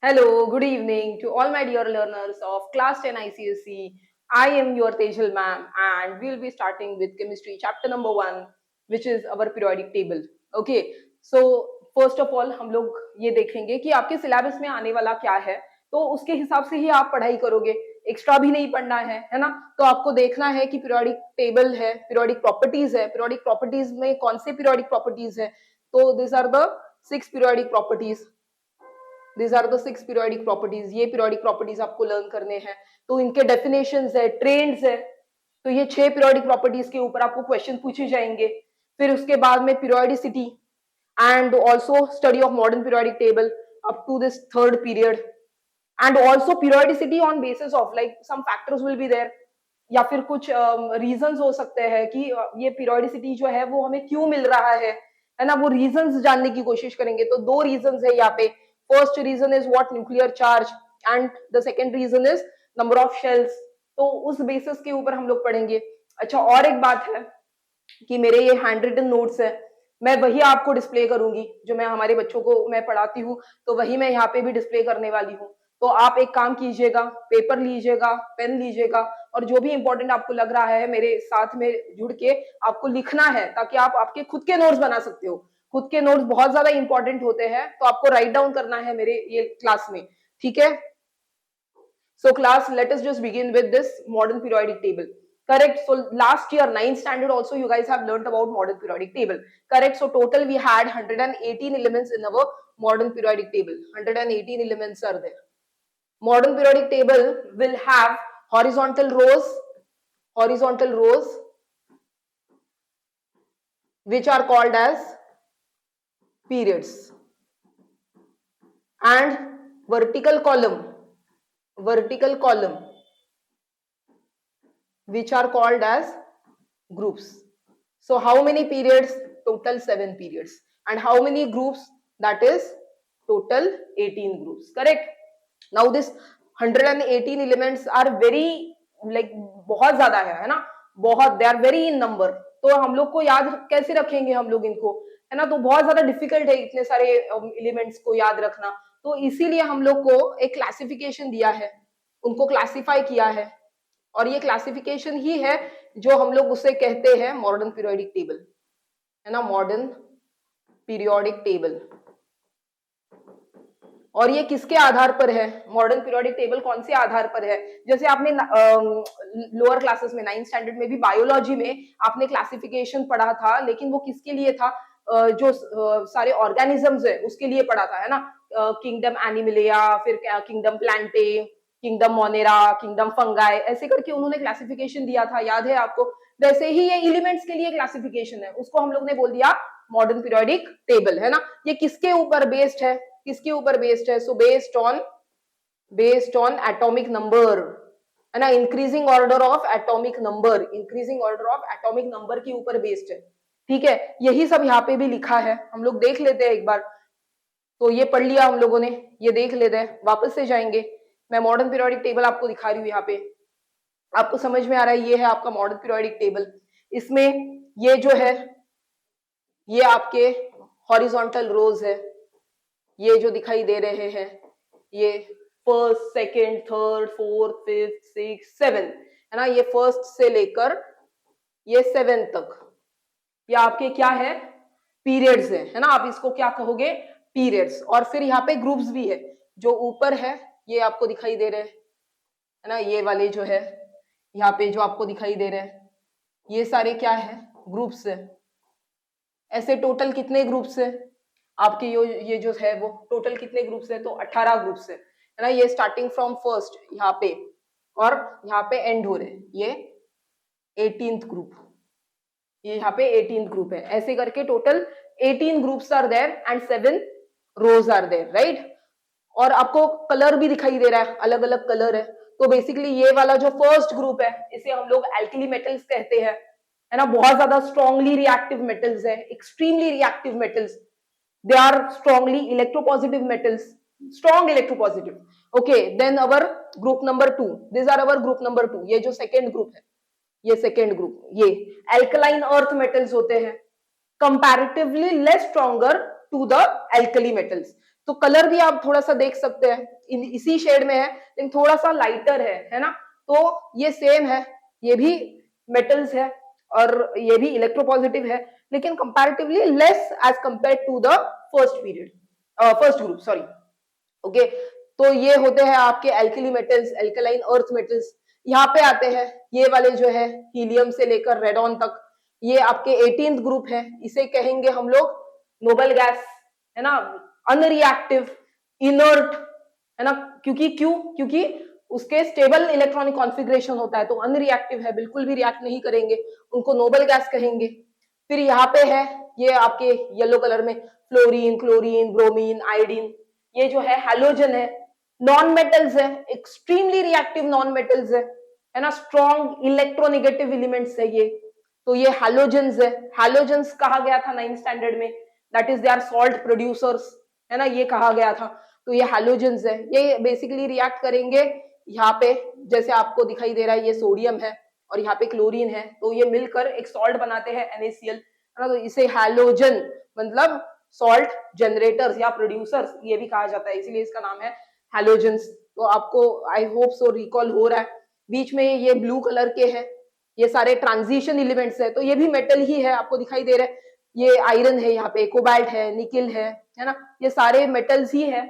Hello, good evening to all my dear learners of class 10 ICSE. I am your Tejal ma'am and we'll be starting with chemistry chapter number 1 which is our periodic table. Okay, so first of all हम लोग ये देखेंगे कि आपके syllabus में आने वाला क्या है, तो उसके हिसाब से ही आप पढ़ाई करोगे, एक्स्ट्रा भी नहीं पढ़ना है ना। तो आपको देखना है कि पीरियोडिक टेबल है, पीरियोडिक प्रॉपर्टीज है, पीरियोडिक प्रॉपर्टीज में कौन से पीरियोडिक प्रॉपर्टीज है। तो this are the 6 periodic properties, this are the 6 periodic properties. ये पीरियोडिक प्रॉपर्टीज आपको लर्न करने हैं, तो इनके डेफिनेशंस है, ट्रेंड्स है। तो ये 6 पीरियोडिक प्रॉपर्टीज के ऊपर आपको क्वेश्चन पूछे जाएंगे। फिर उसके बाद में periodicity and also study of modern periodic table up to this third period, and also periodicity on basis of like some factors will be there, या फिर कुछ रीजंस हो सकते हैं कि ये पीरियोडिसिटी जो है वो हमें क्यों मिल रहा है ना। वो रीजंस जानने की कोशिश करेंगे। तो दो रीजंस है यहाँ पे। First reason is what, nuclear charge, and the second reason is number of shells. तो उस बेसिस के ऊपर हम लोग पढ़ेंगे। अच्छा, और एक बात है कि मेरे ये हैंड रिटन नोट्स है, मैं वही आपको डिस्प्ले करूंगी जो मैं हमारे बच्चों को मैं पढ़ाती हूँ, तो वही मैं यहाँ पे भी डिस्प्ले करने वाली हूँ। तो आप एक काम कीजिएगा, पेपर लीजिएगा, पेन लीजिएगा, और जो भी इंपॉर्टेंट आपको लग रहा है मेरे साथ में जुड़ के आपको लिखना है, ताकि आप आपके खुद के नोट्स बना सकते हो। खुद के नोट्स बहुत ज्यादा इंपॉर्टेंट होते हैं, तो आपको राइट डाउन करना है मेरे ये क्लास में, ठीक है। So class, let us just begin with this modern periodic table. Correct. So last year, 9th standard also you guys have learnt about modern periodic table. Correct. So total we had 118 elements in our modern periodic table. 118 elements are there. Modern periodic table will have horizontal rows which are called as periods, and vertical column which are called as groups. So how many periods? Total 7 periods. And how many groups? That is total 18 groups. Correct. Now this 118 elements are very like बहुत ज्यादा है ना, बहुत, they are very in number. तो हम लोग को याद कैसे रखेंगे हम लोग इनको, है ना। तो बहुत ज्यादा डिफिकल्ट है इतने सारे एलिमेंट्स को याद रखना। तो इसीलिए हम लोग को एक क्लासिफिकेशन दिया है, उनको क्लासिफाई किया है, और ये क्लासिफिकेशन ही है जो हम लोग उसे कहते हैं मॉडर्न पीरियोडिक टेबल, है ना, मॉडर्न पीरियोडिक टेबल। और ये किसके आधार पर है, मॉडर्न पीरियोडिक टेबल कौन से आधार पर है। जैसे आपने लोअर क्लासेस में 9th स्टैंडर्ड में भी बायोलॉजी में आपने क्लासिफिकेशन पढ़ा था, लेकिन वो किसके लिए था, जो सारे ऑर्गेनिजम्स है उसके लिए पढ़ा था, है ना। किंगडम एनिमलिया, फिर kingdom Plantae, kingdom Monera, kingdom fungi, ऐसे करके उन्होंने क्लासिफिकेशन दिया था, याद है आपको। वैसे ही ये एलिमेंट्स के लिए क्लासिफिकेशन है, उसको हम लोग ने बोल दिया मॉडर्न पीरियोडिक टेबल, है ना। ये किसके ऊपर बेस्ड है, किसके ऊपर बेस्ड है? So based on atomic number, है ना, increasing order of atomic number, increasing order of atomic number के ऊपर बेस्ड है, ठीक है। यही सब यहाँ पे भी लिखा है, हम लोग देख लेते हैं एक बार। तो ये पढ़ लिया हम लोगों ने, ये देख लेते हैं, वापस से जाएंगे। मैं मॉडर्न पीरियोडिक टेबल आपको दिखा रही हूँ यहाँ पे, आपको समझ में आ रहा है, ये है आपका मॉडर्न पीरियोडिक टेबल। इसमें ये जो है, ये आपके हॉरिजॉन्टल रोज है, ये जो दिखाई दे रहे हैं, ये first, second, third, fourth, fifth, six, seven, है ना। ये फर्स्ट से लेकर ये 7 तक, ये आपके क्या है, पीरियड्स है ना। आप इसको क्या कहोगे, पीरियड्स। और फिर यहाँ पे ग्रुप्स भी है, जो ऊपर है ये आपको दिखाई दे रहे हैं, है ना। ये वाले जो है यहाँ पे जो आपको दिखाई दे रहे हैं, ये सारे क्या है, ग्रुप्स है। ऐसे टोटल कितने ग्रुप्स है आपके, ये जो है वो टोटल कितने ग्रुप्स है? तो 18 ग्रुप्स है ना। ये स्टार्टिंग फ्रॉम फर्स्ट यहाँ पे, और यहाँ पे एंड हो रहे हैं, ये 18th ग्रुप, ये यहाँ पे 18th ग्रुप है। ऐसे करके total 18 groups are there and 7 rows are there, right. और आपको कलर भी दिखाई दे रहा है, अलग अलग कलर है। तो बेसिकली ये वाला जो फर्स्ट ग्रुप है, इसे हम लोग एल्किली मेटल्स कहते हैं, है ना। बहुत ज्यादा स्ट्रॉन्गली रिएक्टिव मेटल्स है, extremely reactive metals, they are strongly electropositive metals, strong electropositive. Okay, then our group number 2, these are our group number 2, ये जो second group है, ये second group, ये alkaline earth metals होते हैं, comparatively less stronger to the alkali metals. तो colour भी आप थोड़ा सा देख सकते हैं, इसी शेड में है लेकिन थोड़ा सा लाइटर है ना। तो ये सेम है, ये भी मेटल्स है और ये भी इलेक्ट्रोपॉजिटिव है, लेकिन comparatively less as compare to the first period, first group, sorry. Okay, तो ये होते हैं आपके alkali metals, alkaline earth metals. यहाँ पे आते हैं ये वाले जो है हीलियम से लेकर रेडॉन तक, ये आपके 18th ग्रुप है, इसे कहेंगे हम लोग नोबल गैस, है ना, अनरिएक्टिव, इनर्ट, है ना, क्योंकि उसके स्टेबल इलेक्ट्रॉनिक कॉन्फ़िगरेशन होता है, तो अनरिएक्टिव है, बिल्कुल भी रिएक्ट नहीं करेंगे, उनको नोबल गैस कहेंगे। फिर यहाँ पे है ये आपके येलो कलर में फ्लोरीन, क्लोरीन, ब्रोमीन, आयोडीन, ये जो है हैलोजन है, नॉन मेटल्स है, एक्सट्रीमली रिएक्टिव नॉन मेटल्स है ना, स्ट्रॉन्ग इलेक्ट्रोनेगेटिव एलिमेंट्स है ये। तो ये हैलोजेंस है, हैलोजेंस कहा गया था 9th स्टैंडर्ड में, that is they are salt producers, है ना, ये कहा गया था। तो ये हैलोजेंस है, ये बेसिकली रिएक्ट करेंगे यहाँ पे, जैसे आपको दिखाई दे रहा है ये सोडियम है और यहाँ पे क्लोरीन है, तो ये मिलकर एक सॉल्ट बनाते हैं NaCl, है ना, तो इसे हैलोजन मतलब सॉल्ट जनरेटर्स या प्रोड्यूसर्स ये भी कहा जाता है, इसीलिए इसका नाम है हैलोजेंस। तो आपको आई होप सो रिकॉल हो रहा है। बीच में ये ब्लू कलर के हैं, ये सारे ट्रांजिशन एलिमेंट्स है, तो ये भी मेटल ही है, आपको दिखाई दे रहा है, ये आयरन है, यहाँ पे कोबाल्ट है, निकिल है ना, ये सारे मेटल्स ही है,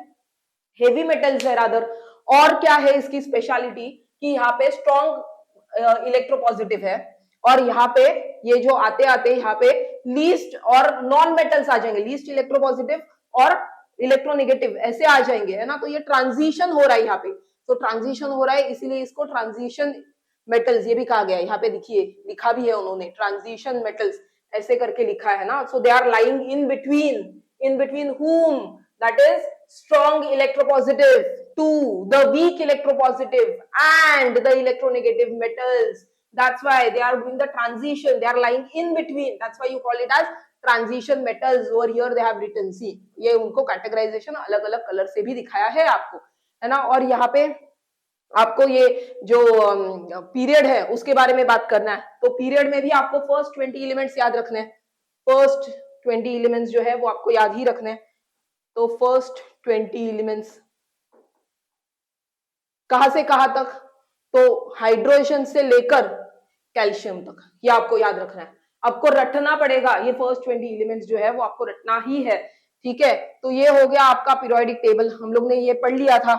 हेवी मेटल्स है रादर। और क्या है इसकी स्पेशलिटी कि यहाँ पे स्ट्रॉन्ग इलेक्ट्रोपॉजिटिव है, और यहाँ पे ये जो आते आते यहाँ पे लीस्ट और नॉन मेटल्स आ जाएंगे, लीस्ट इलेक्ट्रोपॉजिटिव और इलेक्ट्रोनेगेटिव ऐसे आ जाएंगे, है ना। तो ये ट्रांजिशन हो रहा है यहाँ पे, तो ट्रांजिशन हो रहा है इसीलिए इसको ट्रांजिशन मेटल्स ये भी कहा गया है। यहाँ पे देखिए लिखा भी है उन्होंने ट्रांजिशन मेटल्स ऐसे करके लिखा है ना। So they are lying in between whom, that is strong electropositive to the weak electropositive and the electronegative metals. That's why they are doing the transition, they are lying in between, that's why you call it as transition metals. Over here they have written, see, ये उनको categorisation अलग अलग colour से भी दिखाया है आपको, है ना। और यहाँ पे आपको ये जो पीरियड है उसके बारे में बात करना है, तो पीरियड में भी आपको फर्स्ट 20 एलिमेंट्स याद रखने हैं, फर्स्ट 20 एलिमेंट्स जो है वो आपको याद ही रखने हैं। तो फर्स्ट 20 एलिमेंट्स कहां से कहां तक, तो हाइड्रोजन से लेकर कैल्शियम तक, ये आपको याद रखना है, आपको रटना पड़ेगा, ये फर्स्ट 20 एलिमेंट्स जो है वो आपको रटना ही है, ठीक है। तो ये हो गया आपका पीरियोडिक टेबल, हम लोग ने ये पढ़ लिया था,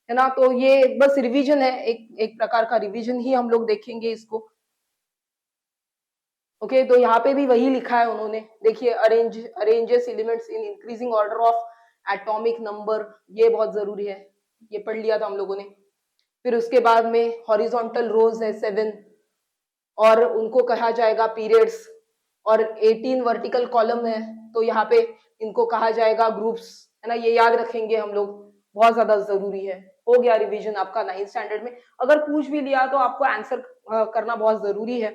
है ना। तो ये बस रिवीजन है, एक प्रकार का रिवीजन ही हम लोग देखेंगे इसको। ओके, तो यहाँ पे भी वही लिखा है उन्होंने, देखिए arranges elements in increasing order of atomic number, ये बहुत जरूरी है, ये पढ़ लिया था हम लोगों ने। फिर उसके बाद में हॉरिजॉन्टल रोज है 7 और उनको कहा जाएगा पीरियड्स, और 18 वर्टिकल कॉलम है, तो यहाँ पे इनको कहा जाएगा ग्रुप्स, है ना, ये याद रखेंगे हम लोग, बहुत ज्यादा जरूरी है। हो गया रिवीजन आपका 9th स्टैंडर्ड में, अगर पूछ भी लिया तो आपको आंसर करना बहुत जरूरी है।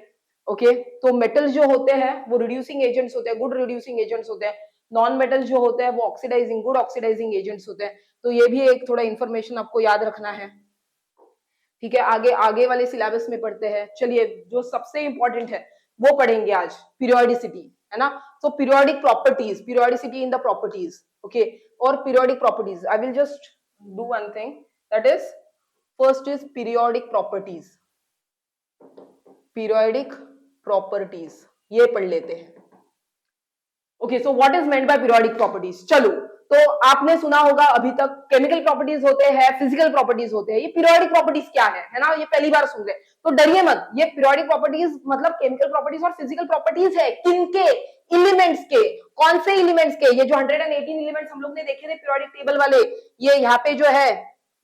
ओके, तो मेटल्स जो होते हैं वो रिड्यूसिंग एजेंट्स होते हैं, गुड रिड्यूसिंग एजेंट्स होते हैं, नॉन मेटल्स जो होते हैं वो ऑक्सीडाइजिंग गुड ऑक्सीडाइजिंग एजेंट्स होते हैं। तो ये भी एक थोड़ा इंफॉर्मेशन आपको याद रखना है, ठीक है। आगे आगे वाले सिलेबस में पढ़ते हैं। चलिए, जो सबसे इंपॉर्टेंट है वो पढ़ेंगे आज, पीरियोडिसिटी, है ना। So periodic properties, periodicity in the properties, okay. और periodic properties, I will just do one thing, that is first is periodic properties, periodic properties ये पढ़ लेते हैं। Okay, so what is meant by periodic properties. चलो, तो आपने सुना होगा अभी तक केमिकल प्रॉपर्टीज होते हैं, फिजिकल प्रॉपर्टीज होते हैं, ये पीरियोडिक प्रॉपर्टीज क्या है ना, ये पहली बार सुन रहे हैं, तो डरिए मत, ये पीरियोडिक प्रॉपर्टीज मतलब केमिकल प्रॉपर्टीज और फिजिकल प्रॉपर्टीज है, किनके, एलिमेंट्स के, कौन से एलिमेंट्स के, ये जो 118 एलिमेंट्स हम लोग ने देखे थे पीरियोडिक टेबल वाले, ये यहाँ पे जो है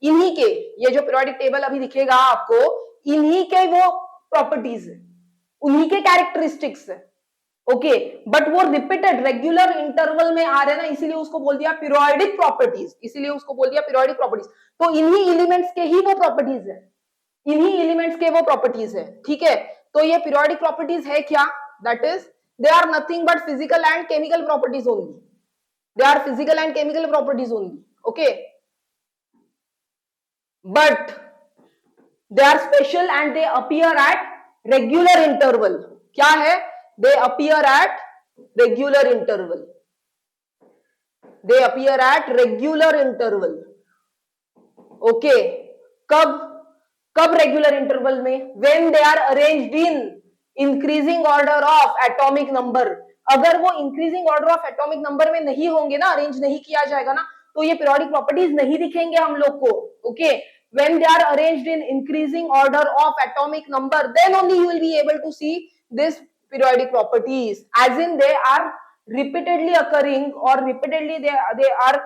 इन्हीं के, ये जो पीरियोडिक टेबल अभी दिखेगा आपको, इन्हीं के वो प्रॉपर्टीज है, उन्हीं के कैरेक्टरिस्टिक्स है, ओके। बट वो रिपीटेड रेगुलर इंटरवल में आ रहे हैं ना, इसीलिए उसको बोल दिया पीरियोडिक प्रॉपर्टीज, इसीलिए उसको बोल दिया पीरियोडिक प्रॉपर्टीज। तो इन्हीं एलिमेंट्स के ही वो प्रॉपर्टीज है, इन्हीं एलिमेंट्स के वो प्रॉपर्टीज है, ठीक है। तो ये पीरियोडिक प्रॉपर्टीज है क्या, that is they are nothing but physical and chemical properties only, they are physical and chemical properties only, okay. But they are special and they appear at regular interval, क्या है, they appear at regular interval, they appear at regular interval. Okay, कब regular interval में? when they are arranged in increasing order of atomic number. अगर वो increasing order of atomic number में नहीं होंगे ना, अरेंज नहीं किया जाएगा ना, तो ये पीरियोडिक प्रॉपर्टीज नहीं दिखेंगे हम लोग को. Okay, when they are arranged in increasing order of atomic number, then only you will be able to see this periodic properties, as in they are repeatedly occurring or repeatedly they are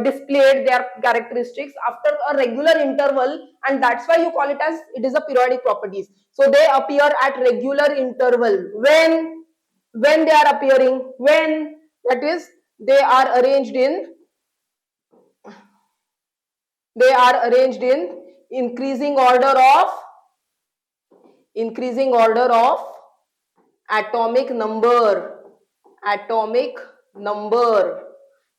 displayed their characteristics after a regular interval, and that's why you call it as it is a periodic properties. So they appear at regular interval. When they are appearing, when, that is, they are arranged in increasing order of atomic number.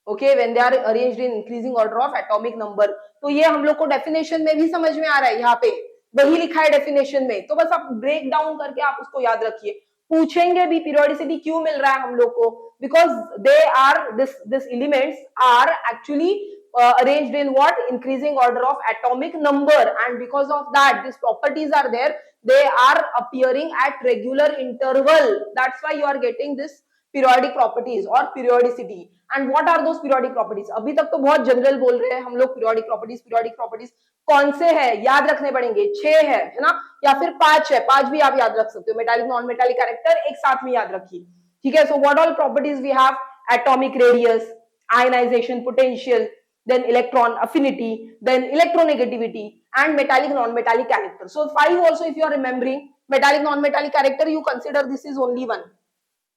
Okay, when they are arranged in increasing order of atomic number. तो ये हम लोग को definition में भी समझ में आ रहा है, यहाँ पे वही लिखा है डेफिनेशन में. तो बस आप ब्रेक डाउन करके आप उसको याद रखिए. पूछेंगे भी पीरियोडिसिटी क्यों मिल रहा है हम लोग को, because they are this elements are actually arranged in what? Increasing order of atomic number, and because of that these properties are there. They are appearing at regular interval. That's why you are getting this periodic properties or periodicity. And what are those periodic properties? अभी तक तो बहुत general बोल रहे हैं हम लोग. periodic properties कौन से हैं? याद रखने पड़ेंगे. 6 है ना, या फिर 5 है. 5 भी आप याद रख सकते हो. मेटालिक, नॉन मेटालिक कैरेक्टर एक साथ में याद रखिए. ठीक है. So what all properties we have? Atomic radius, ionization potential, then electron affinity, then electronegativity, and metallic non-metallic character. So 5 also, if you are remembering, metallic non-metallic character, you consider this is only 1.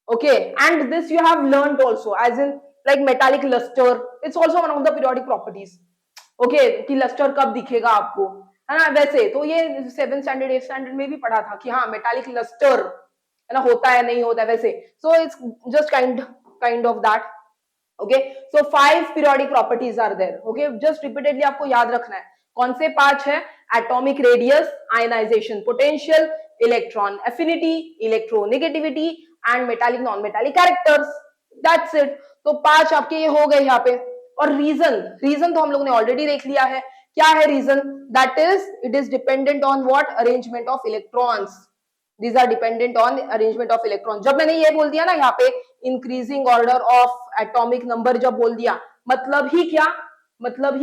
Okay, and this you have learned also, as in like metallic luster. It's also one of the periodic properties. Okay, कि luster कब दिखेगा आपको, है ना. वैसे तो ये 7th standard 8th standard में भी पढ़ा था कि हाँ metallic luster है ना, होता है नहीं होता है वैसे. So it's just kind of that. Okay, so 5 periodic properties are there. Okay, just repeatedly आपको याद रखना है. कौन से 5 है? Atomic radius, ionization potential, electron affinity, electronegativity, and metallic non-metallic characters. That's it. तो 5 आपके ये हो गए यहाँ पे. और रीजन तो हम लोग ने ऑलरेडी देख लिया है. क्या है reason? That is it is dependent on what? Arrangement of electrons. These are dependent on the arrangement of electrons. जब मैंने ये बोल दिया ना यहाँ पे increasing order of atomic number, जब बोल दिया, मतलब ही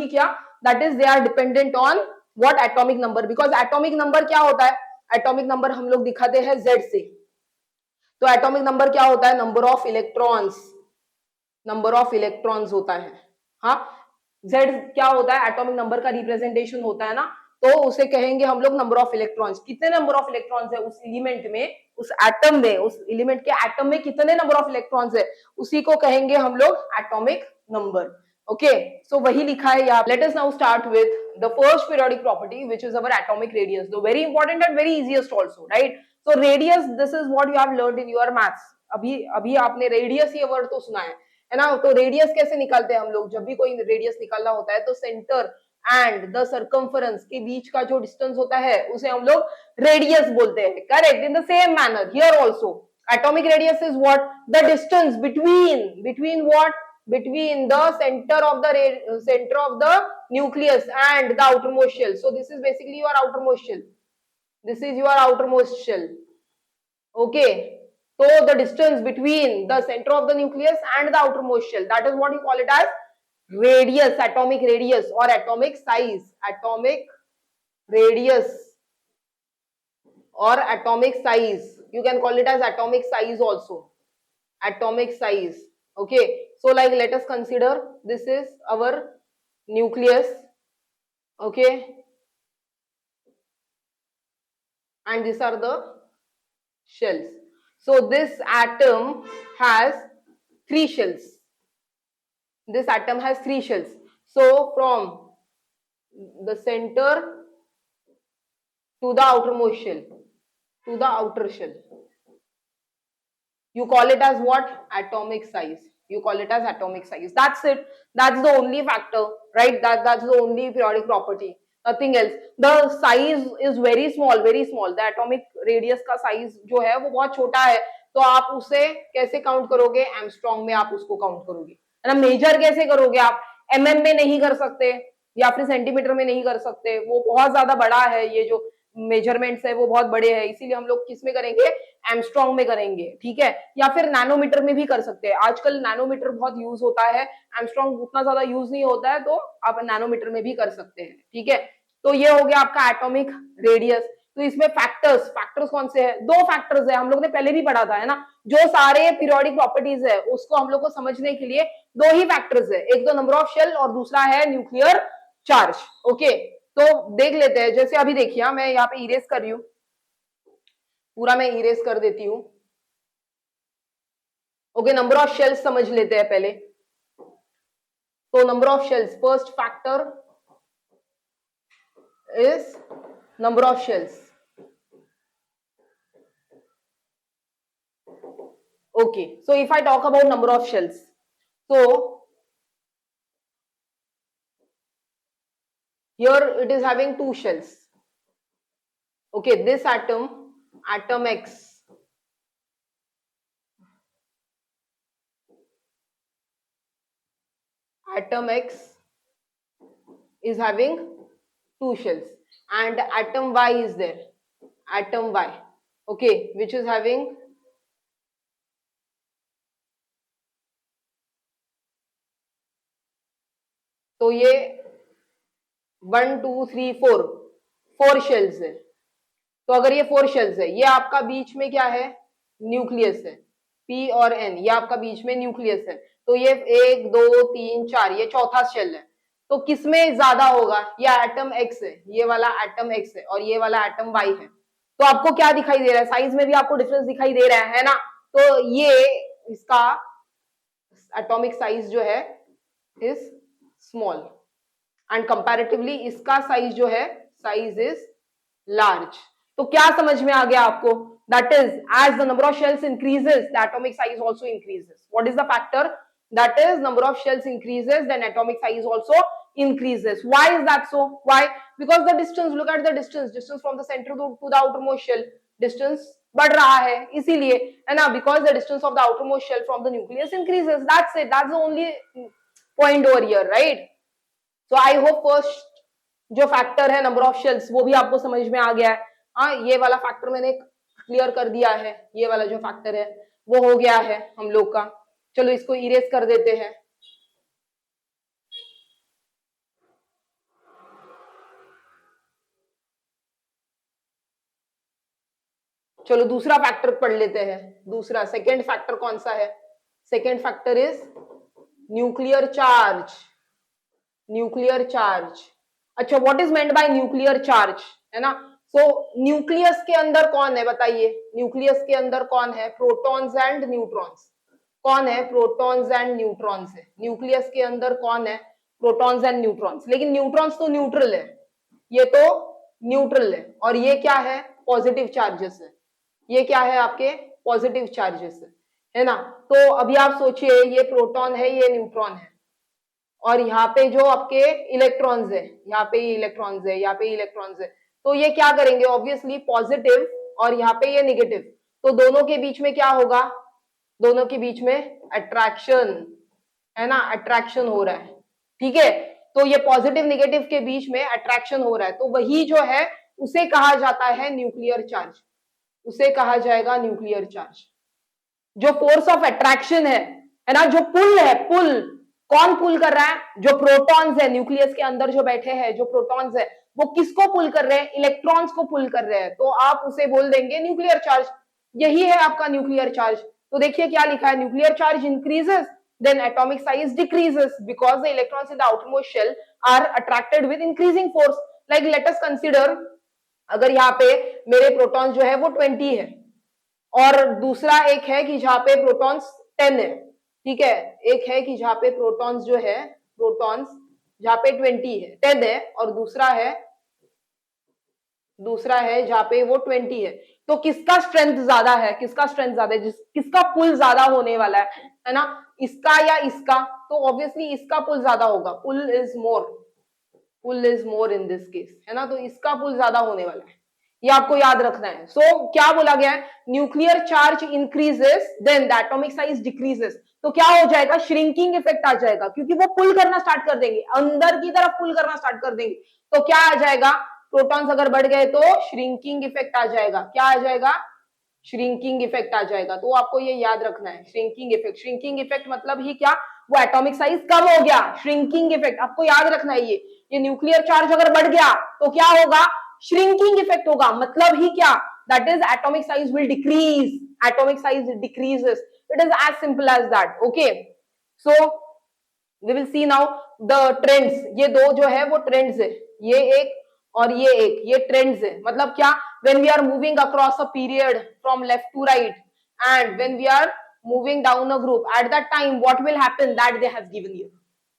क्या? That is they are dependent on what? Atomic number. Because atomic number क्या होता है? Atomic number हम लोग दिखाते हैं Z से. तो atomic number क्या होता है? Number of electrons होता है. हाँ, Z क्या होता है? Atomic number का representation होता है ना, तो उसे कहेंगे हम लोग नंबर ऑफ इलेक्ट्रॉन्स. कितने नंबर ऑफ इलेक्ट्रॉन्स है उस एलिमेंट में, उस एटम में, उस एलिमेंट के एटम में कितने नंबर ऑफ इलेक्ट्रॉन्स है, उसी को कहेंगे हम लोग एटॉमिक नंबर. ओके, सो वही लिखा है यहाँ. Let us now start with the first periodic property which is our atomic radius. Though very important and very easiest also, right. So radius, this is what you have learned in your maths. अभी आपने radius ये word तो सुना है ना. तो radius कैसे निकालते हैं हम लोग? जब भी कोई रेडियस निकालना होता है तो सेंटर एंड द सर्कमफरेंस के बीच का जो डिस्टेंस होता है उसे हम लोग रेडियस बोलते हैं. Correct. In the same manner here also atomic radius is what? The distance between what? Between the center of the nucleus and the outermost shell. So this is basically your outermost shell. Okay, so the distance between the center of the nucleus and the outermost shell, that is what you call it as radius, atomic radius or atomic size. Atomic radius or atomic size, you can call it as atomic size also. Atomic size. Okay, so like let us consider this is our nucleus. Okay, and these are the shells. So this atom has 3 shells. This atom has 3 shells. So from the center to the outermost shell, to the outer shell, you call it as what? Atomic size. You call it as atomic size. That's it. That's the only factor, right? That's the only periodic property. Nothing else. The size is very small, very small. The atomic radius का size जो है वो बहुत छोटा है. तो आप उसे कैसे काउंट करोगे? एंगस्ट्रॉम में आप उसको काउंट करोगे, है ना। मेजर कैसे करोगे आप, एमएम में नहीं कर सकते या फिर सेंटीमीटर में नहीं कर सकते, वो बहुत ज्यादा बड़ा है, ये जो मेजरमेंट्स है वो बहुत बड़े हैं, इसीलिए हम लोग किस में करेंगे, एमस्ट्रॉन्ग में करेंगे, ठीक है। या फिर नैनोमीटर में भी कर सकते हैं, आजकल नैनोमीटर बहुत यूज होता है, एमस्ट्रॉन्ग उतना ज्यादा यूज नहीं होता है, तो आप नैनोमीटर में भी कर सकते हैं, ठीक है। तो ये हो गया आपका एटॉमिक रेडियस। तो इसमें फैक्टर्स, फैक्टर्स कौन से हैं, दो फैक्टर्स है, हम लोग ने पहले भी पढ़ा था, है ना। जो सारे पीरियोडिक प्रॉपर्टीज है उसको हम लोग को समझने के लिए दो ही फैक्टर्स है, एक तो नंबर ऑफ शेल और दूसरा है न्यूक्लियर चार्ज। ओके, तो देख लेते हैं, जैसे अभी देखिए मैं यहाँ पे इरेज कर रही हूँ, पूरा मैं इरेज कर देती हूँ। ओके, नंबर ऑफ शेल्स समझ लेते हैं पहले। तो number of shells, first factor is number of shells. Okay, so if I talk about number of shells, so here it is having two shells. Okay, this atom, atom X, atom X is having two shells, and atom Y is there, atom Y, okay, which is having तो ये 1 2 3 4 4 shells है। तो अगर ये 4 shells है, ये आपका बीच में क्या है, न्यूक्लियस है, P और N, ये आपका बीच में न्यूक्लियस है। तो ये 1 2 3 4, ये चौथा शेल है। तो किसमें ज्यादा होगा, ये एटम X है, ये वाला एटम X है और ये वाला एटम Y है। तो आपको क्या दिखाई दे रहा है, साइज में भी आपको डिफरेंस दिखाई दे रहा है ना। तो ये इसका एटॉमिक साइज जो है इज स्मॉल, एंड कंपैरेटिवली इसका साइज जो है, साइज इज लार्ज। तो क्या समझ में आ गया आपको, that is as the number of shells increases the atomic size also increases. What is the factor, that is number of shells increases then atomic size also increases. Why is that so? Why? Because the distance, look at the distance from the center to the outermost shell, distance बढ़ रहा है, इसीलिए, है ना, because the distance of the outermost shell from the nucleus increases. That's it, that's the only point over here, right? So I hope first जो factor है number of shells वो भी आपको समझ में आ गया है। हाँ, ये वाला फैक्टर मैंने क्लियर कर दिया है, ये वाला जो फैक्टर है वो हो गया है हम लोग का। चलो इसको इरेज कर देते हैं। चलो दूसरा फैक्टर पढ़ लेते हैं। दूसरा, सेकेंड फैक्टर कौन सा है, second factor is nuclear charge. Nuclear charge, अच्छा, what is meant by nuclear charge, है ना। सो न्यूक्लियस के अंदर कौन है बताइए, न्यूक्लियस के अंदर कौन है, प्रोटॉन्स एंड न्यूट्रॉन्स। कौन है, प्रोटॉन्स एंड न्यूट्रॉन्स है न्यूक्लियस के अंदर। कौन है, प्रोटॉन्स एंड न्यूट्रॉन्स। लेकिन न्यूट्रॉन्स तो न्यूट्रल है, ये तो न्यूट्रल है, और ये क्या है, पॉजिटिव चार्जेस है। ये क्या है आपके, पॉजिटिव चार्जेस है ना। तो अभी आप सोचिए, ये प्रोटॉन है, ये न्यूट्रॉन है, और यहाँ पे जो आपके इलेक्ट्रॉन्स है, यहाँ पे इलेक्ट्रॉन्स है, यहाँ पे इलेक्ट्रॉन्स है, तो ये क्या करेंगे, ऑब्वियसली पॉजिटिव, और यहाँ पे ये नेगेटिव। तो दोनों के बीच में क्या होगा, दोनों के बीच में अट्रैक्शन, है ना, अट्रैक्शन हो रहा है, ठीक है। तो ये पॉजिटिव नेगेटिव के बीच में अट्रैक्शन हो रहा है, तो वही जो है उसे कहा जाता है न्यूक्लियर चार्ज, उसे कहा जाएगा न्यूक्लियर चार्ज। जो फोर्स ऑफ अट्रैक्शन है ना, जो पुल है, पुल कौन पुल कर रहा है, जो प्रोटॉन्स है न्यूक्लियस के अंदर जो बैठे हैं, जो प्रोटॉन्स है वो किसको पुल कर रहे हैं, इलेक्ट्रॉन्स को पुल कर रहे हैं, तो आप उसे बोल देंगे न्यूक्लियर चार्ज। यही है आपका न्यूक्लियर चार्ज। तो देखिए क्या लिखा है, nuclear charge increases then atomic size decreases because the electrons in the outermost shell are attracted with increasing force. Like let us consider, अगर यहाँ पे मेरे प्रोटॉन्स जो है वो 20 है, और दूसरा एक है कि जहाँ पे प्रोटॉन्स 10 है, ठीक है। एक है कि जहाँ पे प्रोटॉन्स जो है, प्रोटॉन्स जहाँ पे 20 है, 10 है, और दूसरा है जहाँ पे वो 20 है। तो किसका स्ट्रेंथ ज्यादा है, किसका स्ट्रेंथ ज्यादा है, किसका पुल ज्यादा होने वाला है ना, इसका या इसका। तो ऑब्वियसली इसका पुल ज्यादा होगा, pull is more in this case, है ना। तो इसका पुल ज्यादा होने वाला है, ये आपको याद रखना है। सो क्या बोला गया है, nuclear charge increases then the atomic size decreases. तो क्या हो जाएगा, श्रिंकिंग इफेक्ट आ जाएगा, क्योंकि वो पुल करना स्टार्ट कर देंगे, अंदर की तरफ पुल करना स्टार्ट कर देंगे। तो क्या आ जाएगा, प्रोटॉन्स अगर बढ़ गए तो श्रिंकिंग इफेक्ट आ जाएगा। क्या आ जाएगा, श्रिंकिंग इफेक्ट आ जाएगा। तो आपको ये याद रखना है, श्रिंकिंग इफेक्ट। श्रिंकिंग इफेक्ट मतलब ही क्या, वो एटॉमिक साइज कम हो गया, श्रिंकिंग इफेक्ट आपको याद रखना है। ये न्यूक्लियर चार्ज अगर बढ़ गया तो क्या होगा, श्रिंकिंग इफेक्ट होगा। मतलब ही क्या, that is atomic size will decrease, atomic size decreases. It is as simple as that. Okay, so we will see now the trends. ये दो जो है वो ट्रेंड्स है, ये एक और ये एक, ये ट्रेंड्स है। मतलब क्या, when we are moving across a period from left to right and when we are moving down a group, at that time what will happen, that they have given you.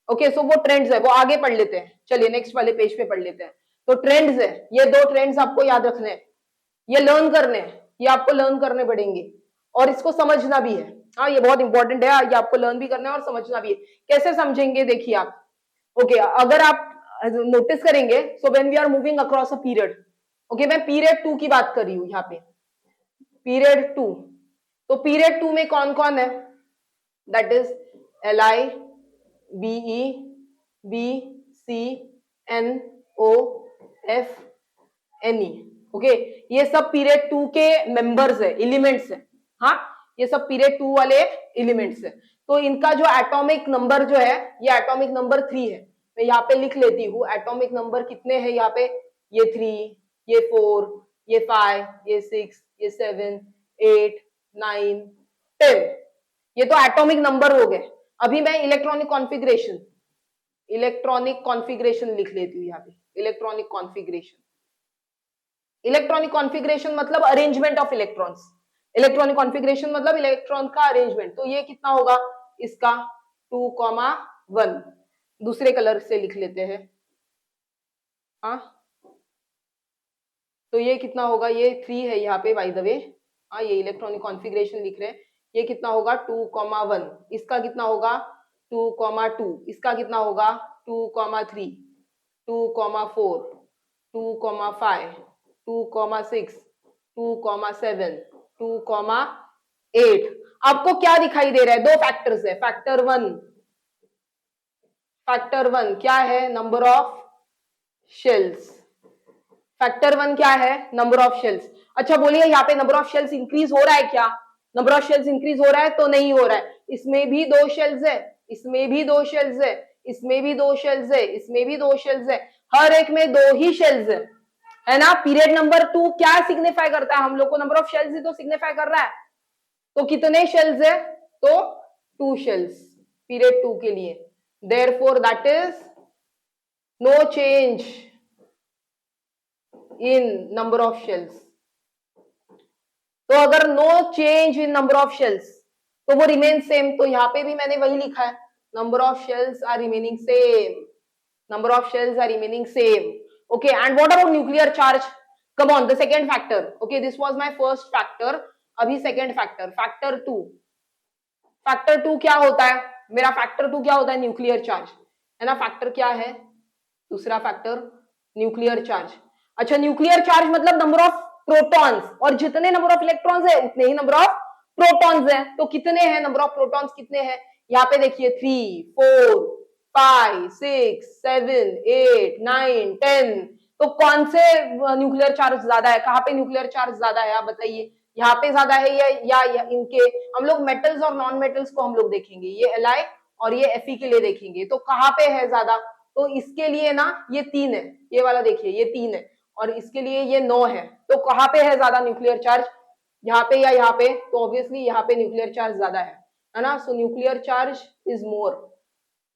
Okay, so वो trends है, वो आगे पढ़ लेते हैं। चलिए next वाले page पे पढ़ लेते हैं। तो ट्रेंड्स है, ये दो ट्रेंड्स आपको याद रखने हैं, ये लर्न करने हैं, ये आपको लर्न करने पड़ेंगे और इसको समझना भी है। हाँ, ये बहुत इंपॉर्टेंट है, ये आपको लर्न भी करना है और समझना भी है। कैसे समझेंगे, देखिए आप। ओके, अगर आप नोटिस करेंगे, so when we are moving across a period, okay, मैं पीरियड 2 की बात कर रही हूं यहाँ पे, पीरियड 2। तो पीरियड 2 में कौन कौन है, that is Li, Be, Bc, No, F, Ne। Okay, ये सब पीरियड 2 के मेंबर्स है, एलिमेंट्स है। हाँ, ये सब पीरियड 2 वाले एलिमेंट्स है। तो इनका जो एटॉमिक नंबर जो है, ये एटॉमिक नंबर 3 है। मैं यहाँ पे लिख लेती हूँ एटॉमिक नंबर कितने हैं यहाँ पे, ये 3, ये 4, ये 5, ये 6, ये 7, 8, 9, 10। ये तो एटॉमिक नंबर हो गए। अभी मैं इलेक्ट्रॉनिक कॉन्फ़िगरेशन लिख लेती हूँ यहाँ पे, इलेक्ट्रॉनिक कॉन्फ़िगरेशन। इलेक्ट्रॉनिक कॉन्फ़िगरेशन मतलब arrangement of electrons. Electronic configuration मतलब इलेक्ट्रॉन का अरेंजमेंट। तो ये कितना होगा, इसका 2,1 दूसरे कलर से लिख लेते हैं। हाँ, तो ये कितना होगा, ये 3 है यहाँ पे बाय द वे। हाँ, ये इलेक्ट्रॉनिक कॉन्फ़िगरेशन लिख रहे हैं। ये कितना होगा 2,1, इसका कितना होगा 2,2, इसका कितना होगा 2,3, 2,4, 2,5, 2,6, 2,7, 2,8। आपको क्या दिखाई दे रहा है, दो फैक्टर्स है। फैक्टर वन क्या है, नंबर ऑफ शेल्स। फैक्टर 1 क्या है, नंबर ऑफ शेल्स। अच्छा बोलिए, यहाँ पे नंबर ऑफ शेल्स इंक्रीज हो रहा है क्या, नंबर ऑफ शेल्स इंक्रीज हो रहा है तो नहीं हो रहा है। इसमें भी 2 शेल्स है, इसमें भी 2 शेल्स है, इसमें भी 2 शेल्स है, इसमें भी 2 शेल्स है, हर एक में 2 ही शेल्स है ना। पीरियड नंबर 2 क्या सिग्निफाई करता है, हम लोग को नंबर ऑफ शेल्स ही तो सिग्निफाई कर रहा है। तो कितने शेल्स है, तो 2 शेल्स पीरियड 2 के लिए। Therefore that is no change in number of shells. तो अगर no change in number of shells तो वो रिमेन सेम। तो यहाँ पे भी मैंने वही लिखा है, number of shells are remaining same, number of shells are remaining same. Okay, and what about nuclear charge, come on, the second factor. Okay, this was my first factor, अभी second factor, factor 2। Factor 2 क्या होता है, मेरा factor 2 क्या होता है, nuclear charge है ना। फैक्टर क्या है, दूसरा फैक्टर न्यूक्लियर चार्ज। अच्छा, न्यूक्लियर चार्ज मतलब नंबर ऑफ प्रोटॉन्स, और जितने नंबर ऑफ इलेक्ट्रॉन्स है उतने ही नंबर ऑफ प्रोटॉन्स है। तो कितने हैं, नंबर ऑफ प्रोटॉन्स कितने हैं, यहाँ पे देखिए 3, 4, 5, 6, 7, 8, 9, 10। तो कौन से न्यूक्लियर चार्ज ज्यादा है, कहाँ पे न्यूक्लियर चार्ज ज्यादा है, आप बताइए। यहाँ पे ज्यादा है या इनके, हम लोग मेटल्स और नॉन मेटल्स को हम लोग देखेंगे, ये Li और ये Fe के लिए देखेंगे। तो कहाँ पे है ज्यादा, तो इसके लिए ना ये 3 है, ये वाला देखिए ये 3 है, और इसके लिए ये 9 है। तो कहाँ पे है ज्यादा न्यूक्लियर चार्ज, यहाँ पे या यहाँ पे, तो ऑब्वियसली यहाँ पे न्यूक्लियर चार्ज ज्यादा है ना। सो nuclear charge is more,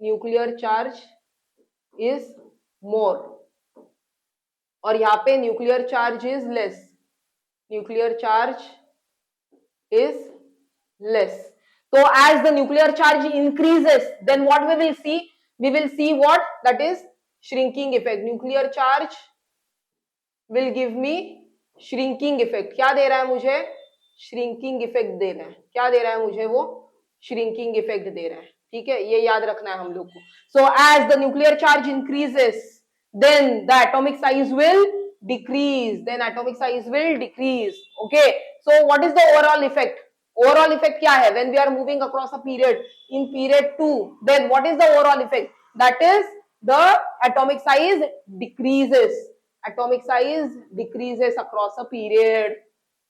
nuclear charge is more, और यहाँ पे nuclear charge is less, nuclear charge is less. So as the nuclear charge increases, then what we will see? We will see what? That is shrinking effect. Nuclear charge will give me shrinking effect. क्या दे रहा है मुझे? Shrinking effect दे रहा है। क्या दे रहा है मुझे वो? Shrinking effect दे रहा है। ठीक है, ये याद रखना है हम लोग को। So as the nuclear charge increases, then the atomic size will decrease, then atomic size will decrease. Okay, so what is the overall effect? Overall effect क्या है? When we are moving across a period, in period 2, then what is the overall effect? That is the atomic size decreases. Atomic size decreases across a period.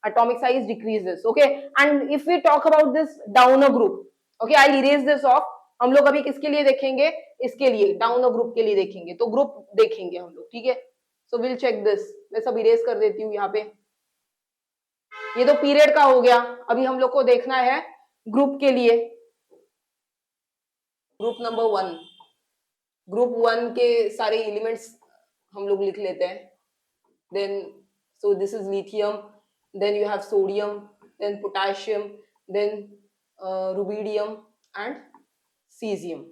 Atomic size decreases. Okay, and if we talk about this down a group, okay, I'll erase this off. हम लोग अभी किसके लिए देखेंगे? इसके लिए, down a group के लिए देखेंगे. तो ग्रुप देखेंगे हम लोग, ठीक है. So will check this. मैं सब इरेज कर देती हूँ यहाँ पे. ये तो पीरियड का हो गया. अभी हम लोग को देखना है ग्रुप के लिए. Group number 1. ग्रुप 1 के सारे एलिमेंट्स हम लोग लिख लेते हैं. Then so this is lithium, then you have sodium, then potassium, then rubidium and cesium.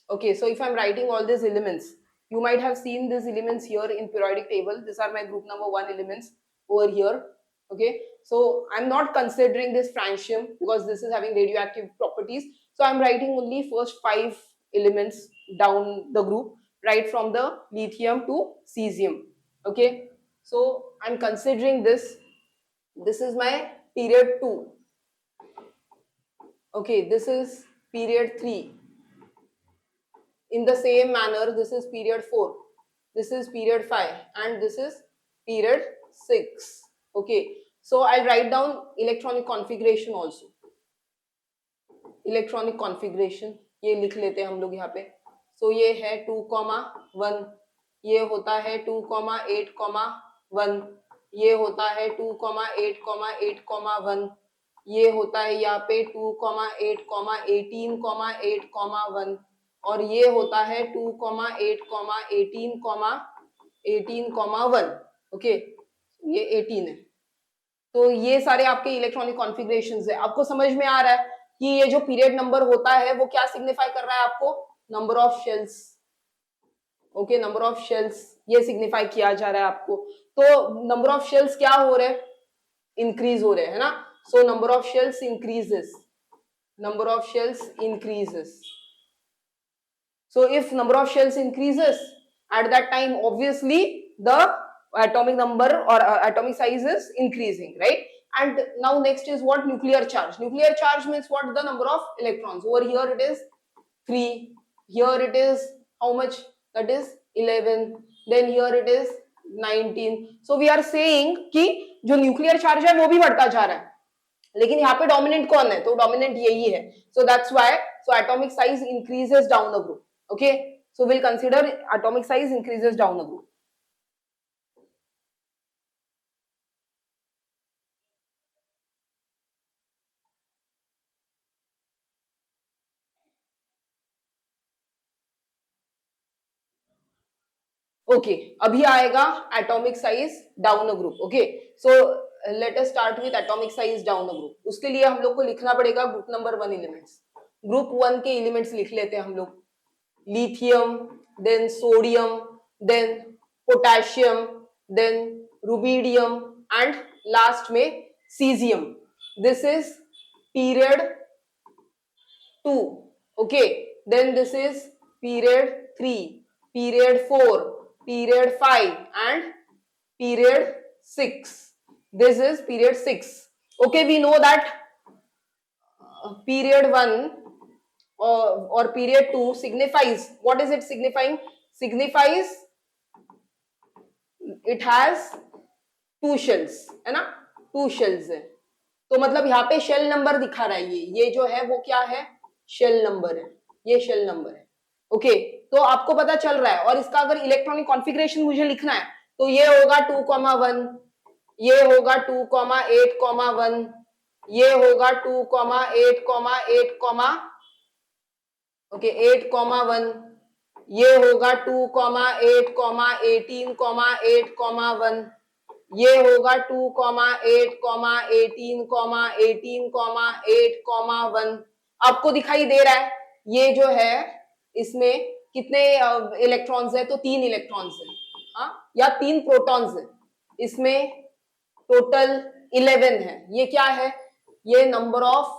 Okay, so if I'm writing all these elements, you might have seen these elements here in periodic table. These are my group number 1 elements over here. Okay, so I'm not considering this francium because this is having radioactive properties. So I'm writing only first 5 elements down the group, right from the lithium to cesium. Okay, so I'm considering this. This is my period 2. Okay, this is period 3. In the same manner, this is period 4. This is period 5 and this is period 6. Okay, so I'll write down electronic configuration also. Electronic configuration ये लिख लेते हैं हम लोग यहाँ पे. So ये है 2,1, ये होता है 2,8,1, ये होता है 2,8,8,1, ये होता है यहाँ पे 2,8,18,8,1 और ये होता है 2,8,18,18,1. ओके, ये 18 है. तो ये सारे आपके इलेक्ट्रॉनिक कॉन्फ़िगरेशंस है. आपको समझ में आ रहा है कि ये जो पीरियड नंबर होता है वो क्या सिग्निफाई कर रहा है आपको? Number of shells. Okay, number of shells ये सिग्निफाई किया जा रहा है आपको. तो नंबर ऑफ शेल्स क्या हो रहे हैं? इंक्रीज हो रहे हैं, है ना. सो number of shells increases. Number of shells increases. So if number of shells increases, at that time obviously the atomic number or atomic size is increasing, right? And now next is what? Nuclear charge. Nuclear charge means what? The number of electrons. Over here it is 3. Here it is how much? That is 11. Then here it is 19. So we are saying कि जो nuclear charge है वो भी बढ़ता जा रहा है. लेकिन यहाँ पे dominant कौन है? तो dominant यही है. So that's why atomic size increases down the group. Okay, so we'll consider atomic size increases down the group. Okay, अभी आएगा atomic size down the group. Okay, so let us start with atomic size down the group. उसके लिए हम लोग को लिखना पड़ेगा group number 1 elements. Group 1 के elements लिख लेते हैं हम लोग. Lithium, then sodium, then potassium, then rubidium and last में cesium. This is period 2. Okay, then this is period 3, period 4, period 5 and period 6. This is period 6. Okay, we know that period 1 or period 2 signifies, what is it signifying? Signifies it has 2 shells, है ना. 2 shells है. तो मतलब यहाँ पे shell number दिखा रहा है. ये जो है वो क्या है? शेल नंबर है. ये शेल नंबर है. ओके, तो आपको पता चल रहा है. और इसका अगर इलेक्ट्रॉनिक कॉन्फ़िगरेशन मुझे लिखना है तो ये होगा 2,1, ये होगा 2,8,1, ये होगा 2,8,8, ओके 8,1, ये होगा 2,8,18,8,1, ये होगा 2,8,18,18,1. आपको दिखाई दे रहा है ये जो है इसमें कितने इलेक्ट्रॉन्स है? तो 3 इलेक्ट्रॉन्स है, हाँ, या 3 प्रोटॉन्स है. इसमें टोटल 11 है. ये क्या है? ये नंबर ऑफ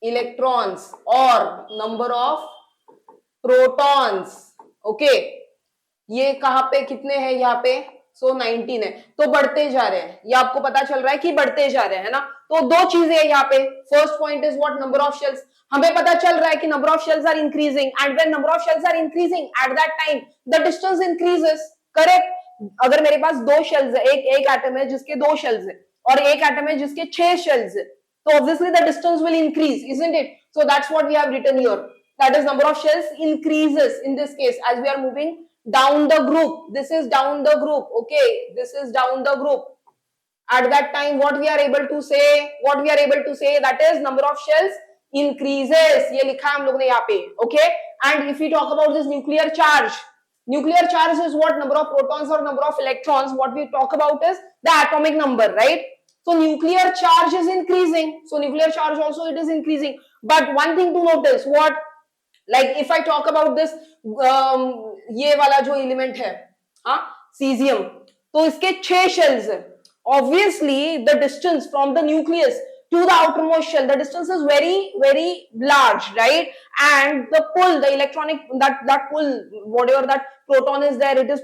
इलेक्ट्रॉन्स और नंबर ऑफ प्रोटॉन्स. ओके, ये कहां पे कितने हैं? यहाँ पे सो 19 है, तो बढ़ते जा रहे हैं, ये आपको पता चल रहा है कि बढ़ते जा रहे हैं, है ना। तो दो चीजें है यहाँ पे, first point is what, number of shells, हमें पता चल रहा है कि number of shells are increasing, and when number of shells are increasing at that time the distance increases, correct. अगर मेरे पास दो शेल्स है, एक एटम है जिसके दो शेल्स है और एक एटम है जिसके 6 शेल्स है, तो obviously the distance will increase, isn't it? So that's what we have written here, that is number of shells increases in this case as we are moving down the group. This is down the group, okay, this is down the group. At that time what we are able to say, that is number of shells increases, ये लिखा है हम लोग ने यहाँ पे, okay. And if we talk about this nuclear charge is what, number of protons or number of electrons. What we talk about is the atomic number, right? So nuclear charge is increasing, so nuclear charge also it is increasing. But one thing to notice, what, like if I talk about this ये वाला जो element है, हाँ, caesium, तो इसके 6 shells है, obviously the distance from the nucleus to the outermost shell, the distance is very large, right? And the pull, the electronic, that pull, whatever that proton is there, it is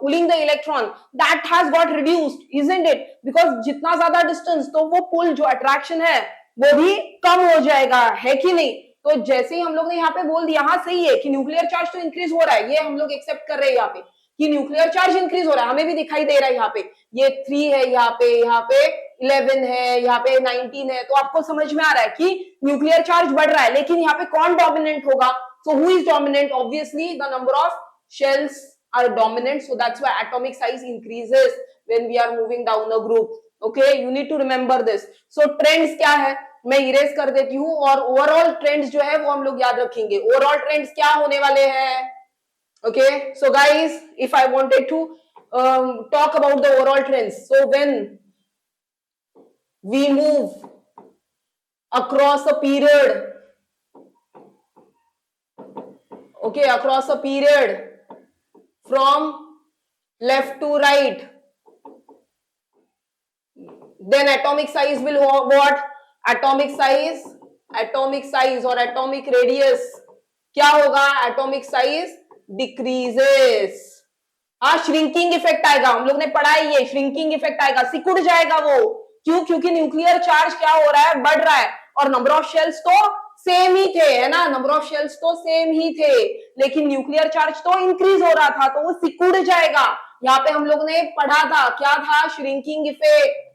pulling the electron, that has got reduced, isn't it? Because जितना ज्यादा distance, तो वो pull जो attraction है वो भी कम हो जाएगा, है कि नहीं? तो जैसे ही हम लोग ने यहाँ पे बोल दिया, हाँ सही है कि न्यूक्लियर चार्ज तो इंक्रीज हो रहा है, ये हम लोग एक्सेप्ट कर रहे हैं यहाँ पे कि न्यूक्लियर चार्ज इंक्रीज हो रहा है, हमें भी दिखाई दे रहा है यहाँ पे, ये 3 है, यहाँ पे 11 है, यहाँ पे 19 है, तो आपको समझ में आ रहा है कि न्यूक्लियर चार्ज बढ़ रहा है। लेकिन यहाँ पे कौन डोमिनेंट होगा? So who is dominant? Obviously the number of shells are dominant, so that's why atomic size increases when we are moving down a group, okay, you need to remember this. So trends क्या है, मैं erase कर देती हूँ, और overall trends जो है वो हम लोग याद रखेंगे। ओवरऑल ट्रेंड्स क्या होने वाले हैं? Okay, so guys, if I wanted to talk about the overall trends, so when we move across a period, okay, across a period from left to right, then atomic size will what? Atomic size or atomic radius क्या होगा? Atomic size decreases, हाँ, shrinking effect आएगा, हम लोग ने पढ़ा है ये, श्रिंकिंग इफेक्ट आएगा, सिकुड़ जाएगा वो, क्यों? क्योंकि न्यूक्लियर चार्ज क्या हो रहा है? बढ़ रहा है, और नंबर ऑफ शेल्स तो सेम ही थे, है ना, नंबर ऑफ शेल्स तो सेम ही थे, लेकिन न्यूक्लियर चार्ज तो इंक्रीज हो रहा था, तो वो सिकुड़ जाएगा। यहाँ पे हम लोग ने पढ़ा था, क्या था? श्रिंकिंग इफेक्ट,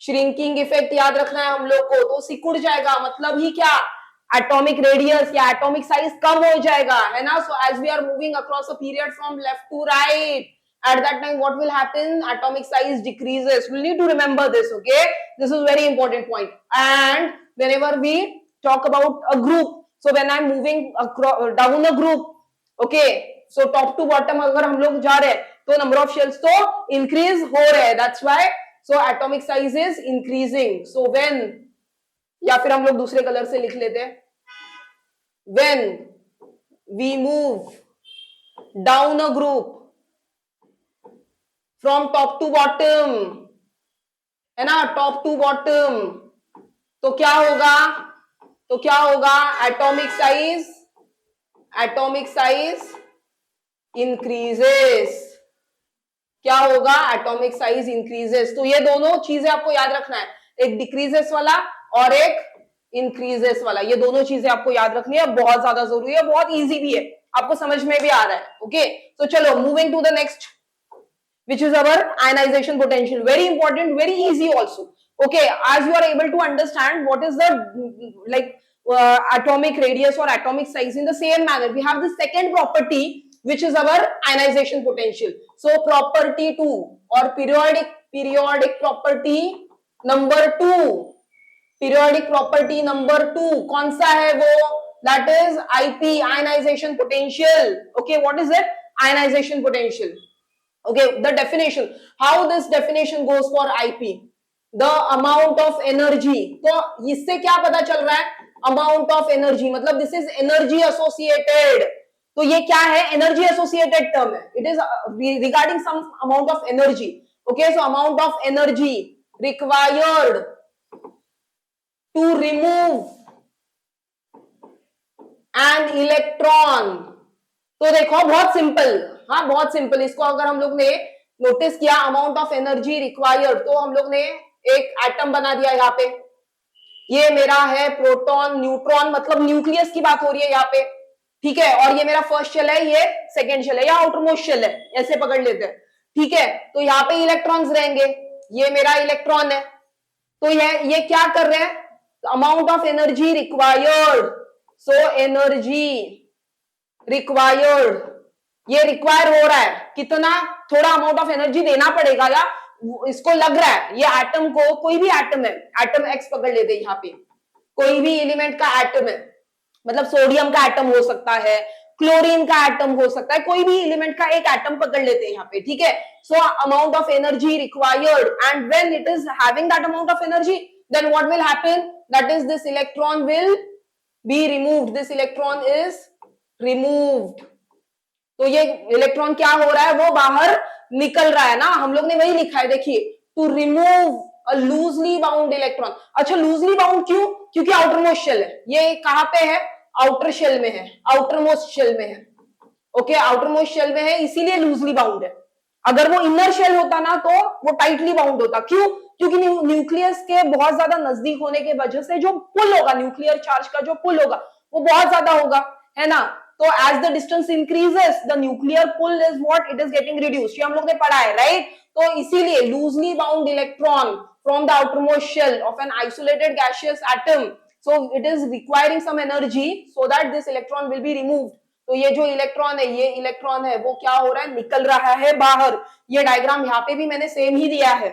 श्रिंकिंग इफेक्ट याद रखना है हम लोग को, तो सिकुड़ जाएगा मतलब ही क्या? एटॉमिक रेडियस या एटॉमिक साइज कम हो जाएगा, है ना। So as we are moving across a period from left to right, at that time what will happen? Atomic size decreases. We need to remember this, okay, this is very important point. And whenever we talk about a group, so when I'm moving across down a group, okay, so top to bottom अगर हम लोग जा रहे हैं तो number of shells तो increase हो रहे हैं, that's why so atomic size is increasing. So when, या फिर हम लोग दूसरे कलर से लिख लेते हैं, when we move down a group from top to bottom, है ना, top to bottom, तो क्या होगा? atomic size increases, क्या होगा? atomic size increases. तो ये दोनों चीजें आपको याद रखना है, एक डिक्रीजेस वाला और एक इंक्रीजेस वाला, ये दोनों चीजें आपको याद रखनी है, बहुत ज्यादा जरूरी है, बहुत इजी भी है, आपको समझ में भी आ रहा है, ओके। तो चलो, moving to the next, which is our ionization potential, very important, very easy also, okay. As you are able to understand what is the like atomic radius or atomic size, in the same manner we have the second property, which is our ionization potential. So property 2 or periodic property number 2, periodic property number 2 कौन सा है वो? That is IP, ionization potential, okay. What is it? Ionization potential, okay. The definition, how this definition goes for IP, the amount of energy, तो इससे क्या पता चल रहा है? amount of energy मतलब this is energy associated, तो ये क्या है? energy associated term है, it is regarding some amount of energy, okay. So amount of energy required to remove an electron, तो देखो बहुत सिंपल, हाँ बहुत सिंपल, इसको अगर हम लोग ने नोटिस किया अमाउंट ऑफ एनर्जी रिक्वायर्ड, तो हम लोग ने एक एटम बना दिया यहाँ पे, ये मेरा है प्रोटॉन न्यूट्रॉन, मतलब न्यूक्लियस की बात हो रही है यहाँ पे, ठीक है। और ये मेरा फर्स्ट शेल है, ये सेकेंड शेल है या आउटरमोस्ट शेल है, ऐसे पकड़ लेते हैं, ठीक है। तो यहाँ पे इलेक्ट्रॉन्स रहेंगे, ये मेरा इलेक्ट्रॉन है, तो ये क्या कर रहे हैं, amount of energy required, so energy required, ये रिक्वायर हो रहा है कितना, थोड़ा अमाउंट ऑफ एनर्जी देना पड़ेगा, या इसको लग रहा है, ये एटम को, कोई भी एटम है, एटम एक्स पकड़ लेते हैं यहाँ पे, कोई भी एलिमेंट का एटम है, मतलब सोडियम का एटम हो सकता है, क्लोरीन का एटम हो सकता है, कोई भी एलिमेंट का एक एटम पकड़ लेते हैं यहाँ पे, ठीक है। So amount of energy required, and when it is having that amount of energy, then what will happen, that is this electron will be removed, this electron is removed. तो ये इलेक्ट्रॉन क्या हो रहा है, वो बाहर निकल रहा है ना, हम लोग ने वही लिखा है, देखिए, to remove a loosely bound electron. अच्छा, लूजली बाउंड क्यों, क्योंकि आउटर मोस्ट शेल है, ये कहां पे है, आउटर शेल में है, आउटर मोस्ट शेल में है, ओके, आउटर मोस्ट शेल में है, इसीलिए लूजली बाउंड है। अगर वो इनर शेल होता ना तो वो टाइटली बाउंड होता, क्यों, क्योंकि न्यूक्लियस के बहुत ज्यादा नजदीक होने के वजह से जो पुल होगा, न्यूक्लियर चार्ज का जो पुल होगा वो बहुत ज्यादा होगा, है ना। तो as the distance increases the nuclear pull is what, it is getting reduced, ये हम लोग ने पढ़ा है, राइट। तो इसीलिए loosely bound electron from the outermost shell of an isolated gaseous atom, so it is requiring some energy so that this electron will be removed. तो ये जो इलेक्ट्रॉन है, ये इलेक्ट्रॉन है, वो क्या हो रहा है, निकल रहा है बाहर। ये डायग्राम यहाँ पे भी मैंने सेम ही दिया है,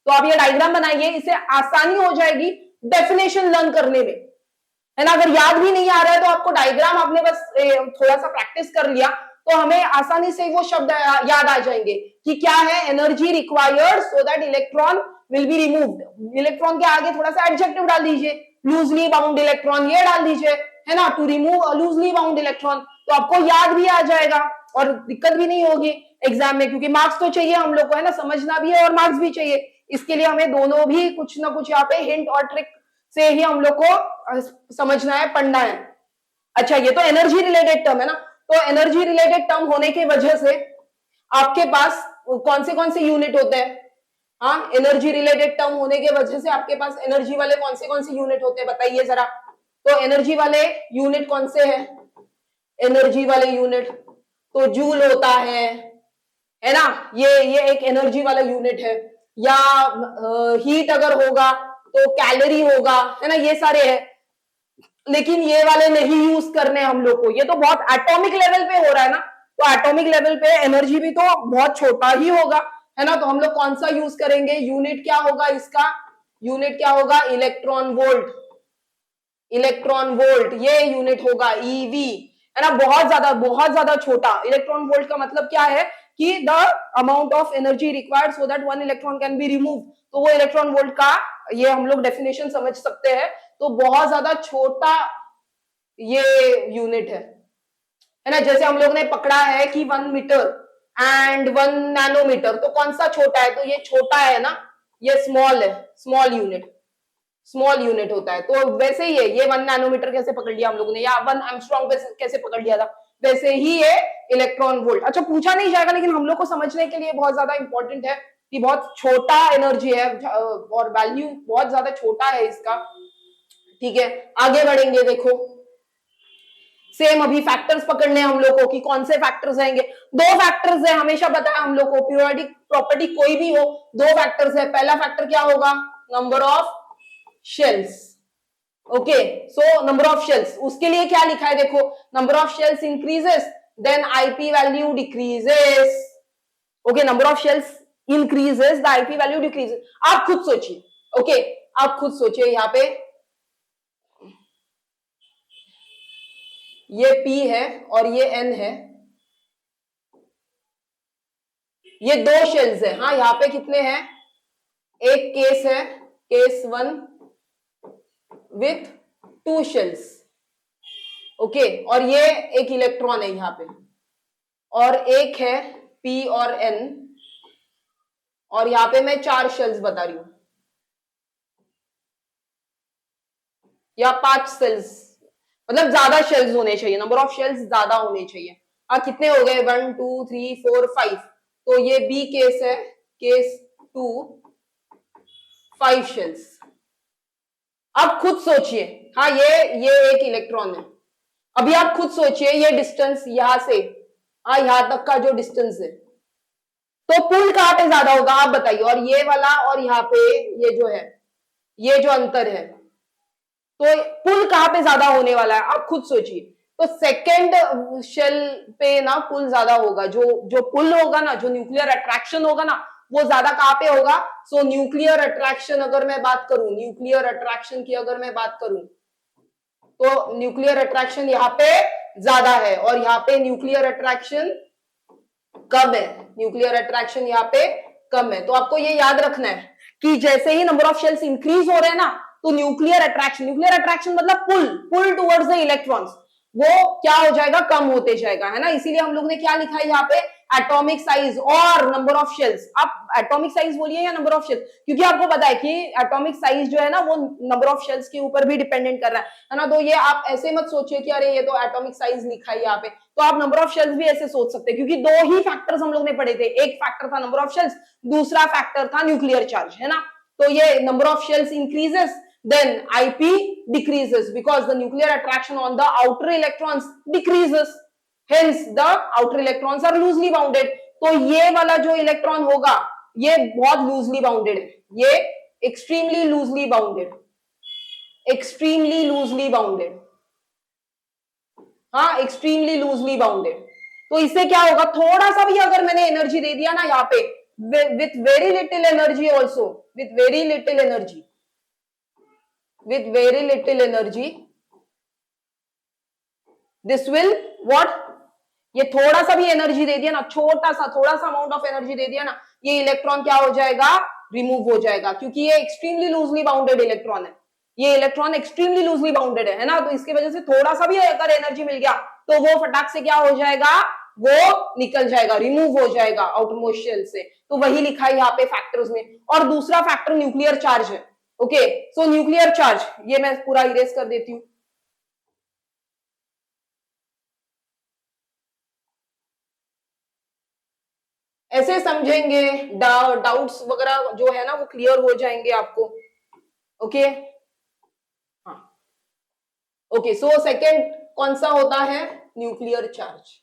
तो आप ये डायग्राम बनाइए, इससे आसानी हो जाएगी डेफिनेशन लर्न करने में, है ना। अगर याद भी नहीं आ रहा है तो आपको डायग्राम, आपने बस थोड़ा सा प्रैक्टिस कर लिया तो हमें आसानी से वो शब्द याद आ जाएंगे कि क्या है, energy required so that electron will be removed. Electron के आगे थोड़ा सा एडजेक्टिव डाल दीजिए, लूजली बाउंड इलेक्ट्रॉन ये डाल दीजिए, है ना, to remove loosely bound electron, तो आपको याद भी आ जाएगा और दिक्कत भी नहीं होगी एग्जाम में, क्योंकि मार्क्स तो चाहिए हम लोग को, है ना, समझना भी है और मार्क्स भी चाहिए, इसके लिए हमें दोनों भी कुछ ना कुछ यहाँ पे हिंट और ट्रिक से ही हम लोग को समझना है, पढ़ना है। अच्छा, ये तो एनर्जी रिलेटेड टर्म है ना, तो एनर्जी रिलेटेड टर्म होने की वजह से आपके पास कौन से यूनिट होते हैं, हाँ, एनर्जी रिलेटेड टर्म होने की वजह से आपके पास एनर्जी वाले कौन से यूनिट होते हैं, बताइए जरा। तो एनर्जी वाले यूनिट कौन से हैं, एनर्जी वाले यूनिट तो जूल होता है ना, ये एक एनर्जी वाला यूनिट है, या हीट अगर होगा तो कैलोरी होगा, है ना, ये सारे हैं। लेकिन ये वाले नहीं यूज करने हम लोग को, ये तो बहुत एटॉमिक लेवल पे हो रहा है ना, तो एटॉमिक लेवल पे एनर्जी भी तो बहुत छोटा ही होगा, है ना। तो हम लोग कौन सा यूज करेंगे, यूनिट क्या होगा इसका, यूनिट क्या होगा, इलेक्ट्रॉन वोल्ट, इलेक्ट्रॉन वोल्ट ये यूनिट होगा, ईवी, है ना, बहुत ज्यादा छोटा। इलेक्ट्रॉन वोल्ट का मतलब क्या है कि the amount of energy required so that one electron can be remove, तो वो इलेक्ट्रॉन वोल्ट का ये हम लोग डेफिनेशन समझ सकते हैं। तो बहुत ज्यादा छोटा ये यूनिट है ना। जैसे हम लोग ने पकड़ा है कि 1 मीटर एंड 1 नैनोमीटर, तो कौन सा छोटा है, तो ये छोटा है ना, ये स्मॉल है, स्मॉल यूनिट होता है। तो वैसे ही है, ये 1 नैनोमीटर कैसे पकड़ लिया हम लोगों ने, या 1 एंगस्ट्रॉम कैसे पकड़ लिया था, वैसे ही ये इलेक्ट्रॉन वोल्ट। अच्छा, पूछा नहीं जाएगा लेकिन हम लोग को समझने के लिए बहुत ज्यादा इंपॉर्टेंट है कि बहुत छोटा एनर्जी है और वैल्यू बहुत ज्यादा छोटा है इसका, ठीक है। आगे बढ़ेंगे, देखो सेम अभी फैक्टर्स पकड़ने हम लोग को कि कौन से फैक्टर्स आएंगे। 2 फैक्टर्स है, हमेशा बताया हम लोग को, पीरियोडिक प्रॉपर्टी कोई भी हो 2 फैक्टर्स है। पहला फैक्टर क्या होगा, number of shells, okay, so number of shells, उसके लिए क्या लिखा है, देखो, number of shells increases then IP value decreases, okay, number of shells increases the IP value decreases. आप खुद सोचिए, ओके, आप खुद सोचिए, यहाँ पे ये P है और ये N है, ये 2 शेल्स है, हाँ, यहाँ पे कितने हैं, एक केस है, केस 1 विथ 2 शेल्स, ओके, और ये एक इलेक्ट्रॉन है यहाँ पे, और एक है P और N, और यहाँ पे मैं 4 शेल्स बता रही हूं, या 5 शेल्स, मतलब ज्यादा शेल्स होने चाहिए, नंबर ऑफ शेल्स ज्यादा होने चाहिए। कितने हो गए, 1 2 3 4 5, तो ये बी केस है, केस 2 5 शेल्स। अब खुद सोचिए, हाँ ये एक इलेक्ट्रॉन है। अभी आप खुद सोचिए ये डिस्टेंस यहां से यहां तक का जो डिस्टेंस है, तो पुल कहां पे ज्यादा होगा आप बताइए। और ये वाला और यहाँ पे ये जो है, ये जो अंतर है, तो पुल कहां पे ज्यादा होने वाला है आप खुद सोचिए। तो सेकेंड शेल पे ना पुल ज्यादा होगा, जो पुल होगा ना, जो न्यूक्लियर अट्रैक्शन होगा ना, वो ज्यादा कहां पे होगा। सो न्यूक्लियर अट्रैक्शन अगर मैं बात करूं, न्यूक्लियर अट्रैक्शन की अगर मैं बात करूं, तो न्यूक्लियर अट्रैक्शन यहाँ पे ज्यादा है और यहाँ पे न्यूक्लियर अट्रैक्शन कम है। न्यूक्लियर अट्रैक्शन यहाँ पे कम है। तो आपको ये याद रखना है कि जैसे ही नंबर ऑफ शेल्स इंक्रीज हो रहे हैं ना, तो न्यूक्लियर अट्रैक्शन मतलब पुल टुवर्ड्स द इलेक्ट्रॉन्स, वो क्या हो जाएगा, कम होते जाएगा, है ना। इसीलिए हम लोग ने क्या लिखा है यहाँ पे, एटॉमिक साइज और नंबर ऑफ शेल्स। आप एटॉमिक साइज बोलिए या नंबर ऑफ शेल्स, क्योंकि आपको पता है कि एटॉमिक साइज जो है ना वो नंबर ऑफ शेल्स के ऊपर भी डिपेंडेंट कर रहा है ना। तो ये आप ऐसे मत सोचिए कि अरे ये तो एटॉमिक साइज लिखा है यहाँ पे, तो आप नंबर ऑफ शेल्स भी ऐसे सोच सकते हैं, क्योंकि दो ही फैक्टर्स हम लोग ने पढ़े थे। एक फैक्टर था नंबर ऑफ शेल्स, दूसरा फैक्टर था न्यूक्लियर चार्ज, है ना। तो ये number of shells increases, then IP decreases because the nuclear attraction on the outer electrons decreases, hence the outer electrons are loosely bounded। तो ये वाला जो इलेक्ट्रॉन होगा ये बहुत लूजली बाउंडेड है, ये extremely loosely bounded, extremely loosely bounded, हाँ एक्सट्रीमली लूजली बाउंडेड। तो इससे क्या होगा, थोड़ा सा भी अगर मैंने एनर्जी दे दिया ना यहाँ पे, with very little energy also, with very little energy, with very little energy this will what, ये थोड़ा सा भी एनर्जी दे दिया ना, थोड़ा सा अमाउंट ऑफ एनर्जी दे दिया ना, ये इलेक्ट्रॉन क्या हो जाएगा, रिमूव हो जाएगा, क्योंकि ये एक्सट्रीमली लूजली बाउंडेड इलेक्ट्रॉन है। ये इलेक्ट्रॉन एक्सट्रीमली लूजली बाउंडेड है ना। तो इसकी वजह से थोड़ा सा भी अगर एनर्जी मिल गया तो वो फटाक से क्या हो जाएगा, वो निकल जाएगा, रिमूव हो जाएगा आउटरमोस्ट शेल से। तो वही लिखा है यहाँ पे फैक्टर्स में। और दूसरा फैक्टर न्यूक्लियर चार्ज है। ओके, सो न्यूक्लियर चार्ज, ये मैं पूरा इरेज कर देती हूं। ऐसे समझेंगे, डाउट्स वगैरह जो है ना वो क्लियर हो जाएंगे आपको। ओके, हाँ ओके। सो सेकंड कौन सा होता है, न्यूक्लियर चार्ज।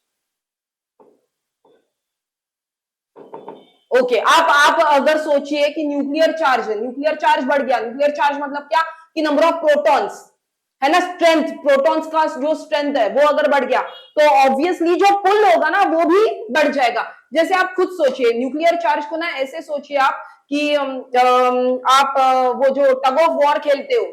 ओके, आप अगर सोचिए कि न्यूक्लियर चार्ज है, न्यूक्लियर चार्ज बढ़ गया, न्यूक्लियर चार्ज मतलब क्या कि नंबर ऑफ प्रोटॉन्स, है ना, स्ट्रेंथ, प्रोटॉन्स का जो स्ट्रेंथ है वो अगर बढ़ गया तो ऑब्वियसली जो पुल होगा ना वो भी बढ़ जाएगा। जैसे आप खुद सोचिए न्यूक्लियर चार्ज को ना ऐसे सोचिए आप कि आप वो जो टग ऑफ वॉर खेलते हो,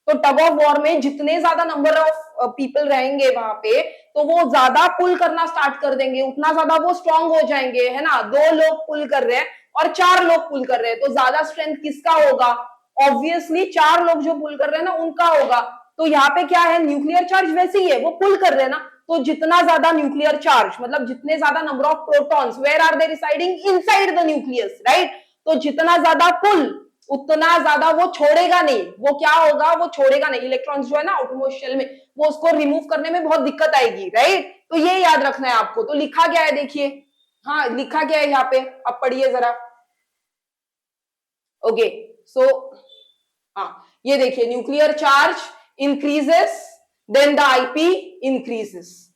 तो टग ऑफ वॉर में जितने ज्यादा नंबर ऑफ पीपल रहेंगे वहां पे, तो वो ज्यादा पुल करना स्टार्ट कर देंगे, उतना ज्यादा वो स्ट्रांग हो जाएंगे, है ना। 2 लोग पुल कर रहे हैं और 4 लोग पुल कर रहे हैं, तो ज्यादा स्ट्रेंथ किसका होगा, ऑब्वियसली 4 लोग जो पुल कर रहे हैं ना उनका होगा। तो यहाँ पे क्या है, न्यूक्लियर चार्ज वैसे ही है, वो पुल कर रहे हैं ना, तो जितना ज्यादा न्यूक्लियर चार्ज मतलब जितने ज्यादा number of protons, where are they residing, inside the nucleus, right. तो जितना ज्यादा पुल उतना ज्यादा वो छोड़ेगा नहीं, वो क्या होगा, वो छोड़ेगा नहीं, इलेक्ट्रॉन्स जो है ना आउटरमोस्ट शेल में, वो उसको रिमूव करने में बहुत दिक्कत आएगी, राइट। तो ये याद रखना है आपको। तो लिखा क्या है देखिए, हाँ लिखा क्या है यहाँ पे, अब पढ़िए जरा। ओके, सो हाँ ये देखिए, nuclear charge increases then the IP increases,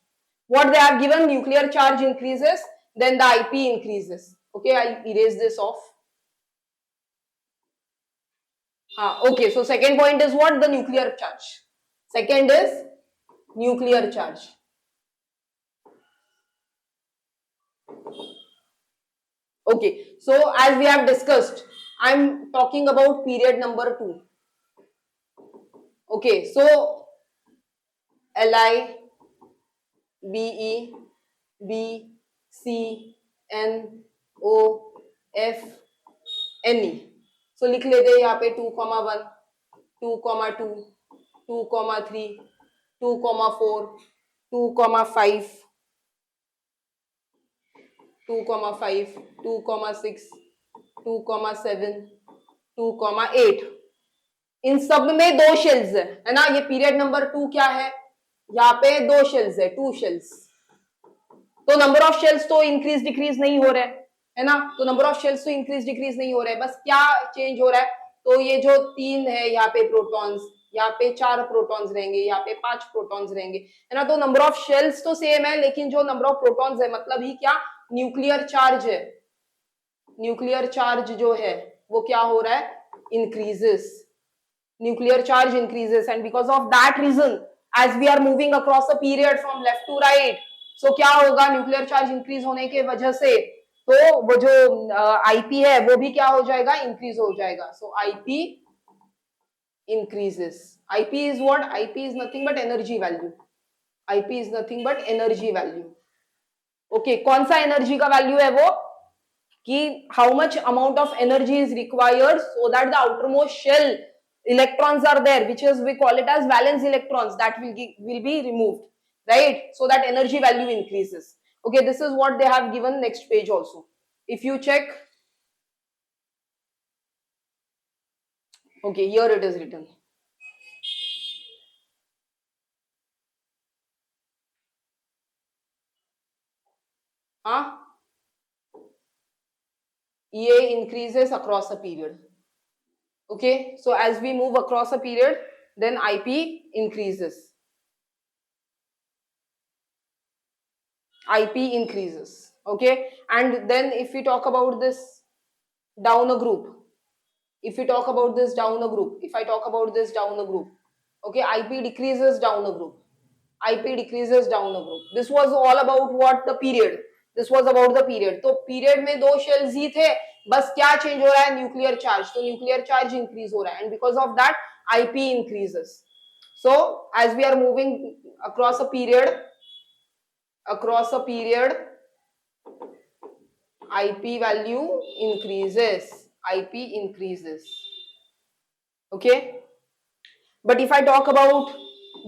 what they have given, nuclear charge increases then the IP increases. Okay, I'll erase this off. Okay, so second point is what, the nuclear charge. Second is nuclear charge. Okay, so as we have discussed, I'm talking about period number 2. Okay, so Li, Be, Bc, No, F, Ne. So लिख लेते हैं यहाँ पे 2,1, 2,2, 2,3, 2,4, 2,5, 2,5, 2,6, 2,7, 2,8। इन सब में 2 shells है ना। ये पीरियड नंबर 2 क्या है, यहाँ पे 2 शेल्स है, 2 शेल्स। तो नंबर ऑफ शेल्स तो इंक्रीज डिक्रीज नहीं हो रहे, है ना, तो नंबर ऑफ शेल्स तो इंक्रीज डिक्रीज नहीं हो रहे, बस क्या चेंज हो रहा है, तो ये जो 3 है यहाँ पे प्रोटॉन्स, यहाँ पे 4 प्रोटॉन्स रहेंगे, यहाँ पे 5 प्रोटॉन्स रहेंगे, है ना, तो नंबर ऑफ शेल्स तो सेम है, लेकिन जो नंबर ऑफ प्रोटॉन्स है, मतलब ही क्या, न्यूक्लियर चार्ज है, न्यूक्लियर चार्ज जो है वो क्या हो रहा है, increases, nuclear charge increases, and because of that reason as we are moving across a period from left to right, so क्या होगा, न्यूक्लियर चार्ज इंक्रीज होने के वजह से तो वो जो आईपी है वो भी क्या हो जाएगा, इंक्रीज हो जाएगा, सो IP increases. ip is what, ip is nothing but energy value, ip is nothing but energy value. Okay कौन सा एनर्जी का वैल्यू है वो, कि how much amount of energy is required so that the outermost shell electrons are there, which is we call it as valence electrons, that will be removed, right, so that energy value increases. Okay, this is what they have given next page also. If you check, okay, here it is written, EA increases across a period. Okay, so as we move across a period, then IP increases. IP increases. Okay, and then if we talk about this down a group, if we talk about this down a group, if I talk about this down a group, okay, IP decreases down a group, IP decreases down a group. This was all about what, the period. This was about the period. तो period में दो shells ही थे, बस क्या change हो रहा है, nuclear charge, तो न्यूक्लियर चार्ज इंक्रीज हो रहा है, and because of that IP increases. So as we are moving across a period, IP value increases, IP increases. Okay, but if I talk about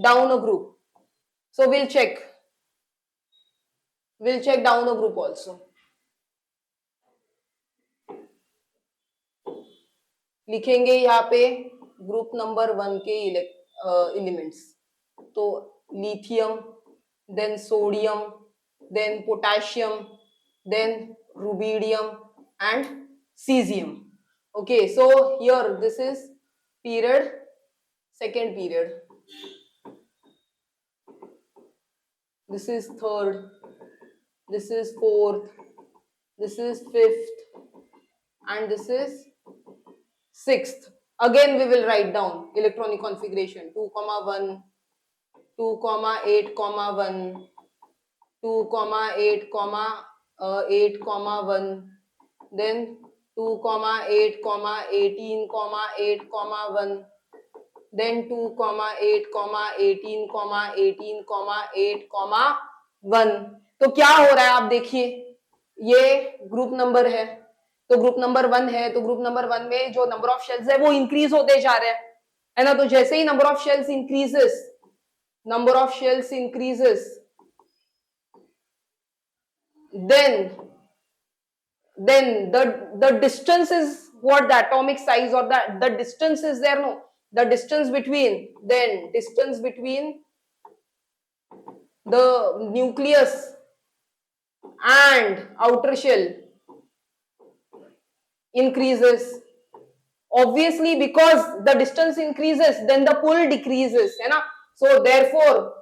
down a group, so we'll check down a group also. लिखेंगे यहाँ पे group number 1 के elements, तो lithium, then sodium, then potassium, then rubidium and caesium. Okay, so here this is period, second period, this is third, this is fourth, this is fifth, and this is sixth. Again we will write down electronic configuration 2,1, 2,8,1, 2,8,8,1, then 2,8,18,8,1, then 2,8,18,18,8,1. तो क्या हो रहा है आप देखिए, ये group number है, तो ग्रुप नंबर 1 है, तो ग्रुप नंबर 1 में जो नंबर ऑफ शेल्स है वो इंक्रीज होते जा रहे हैं, है ना, तो जैसे ही number of shells increases, then the distance is what, the atomic size, or the distance is there, no, the distance between the nucleus and outer shell increases. Obviously, because the distance increases, then the pull decreases, है ना, so therefore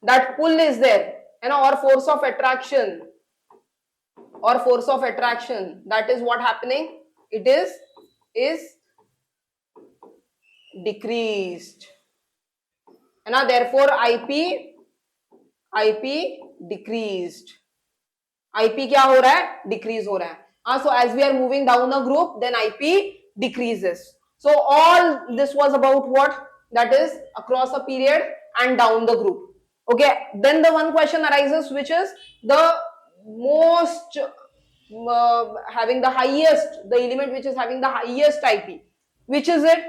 that pull is there, है ना, or force of attraction, that is what happening, it is decreased, है ना, therefore IP decreased, IP क्या हो रहा है, decrease हो रहा है. So as we are moving down a group, then IP decreases. So all this was about what, that is across a period and down the group. Okay, then the one question arises, which is the most having the highest, the element which is having the highest IP, which is it,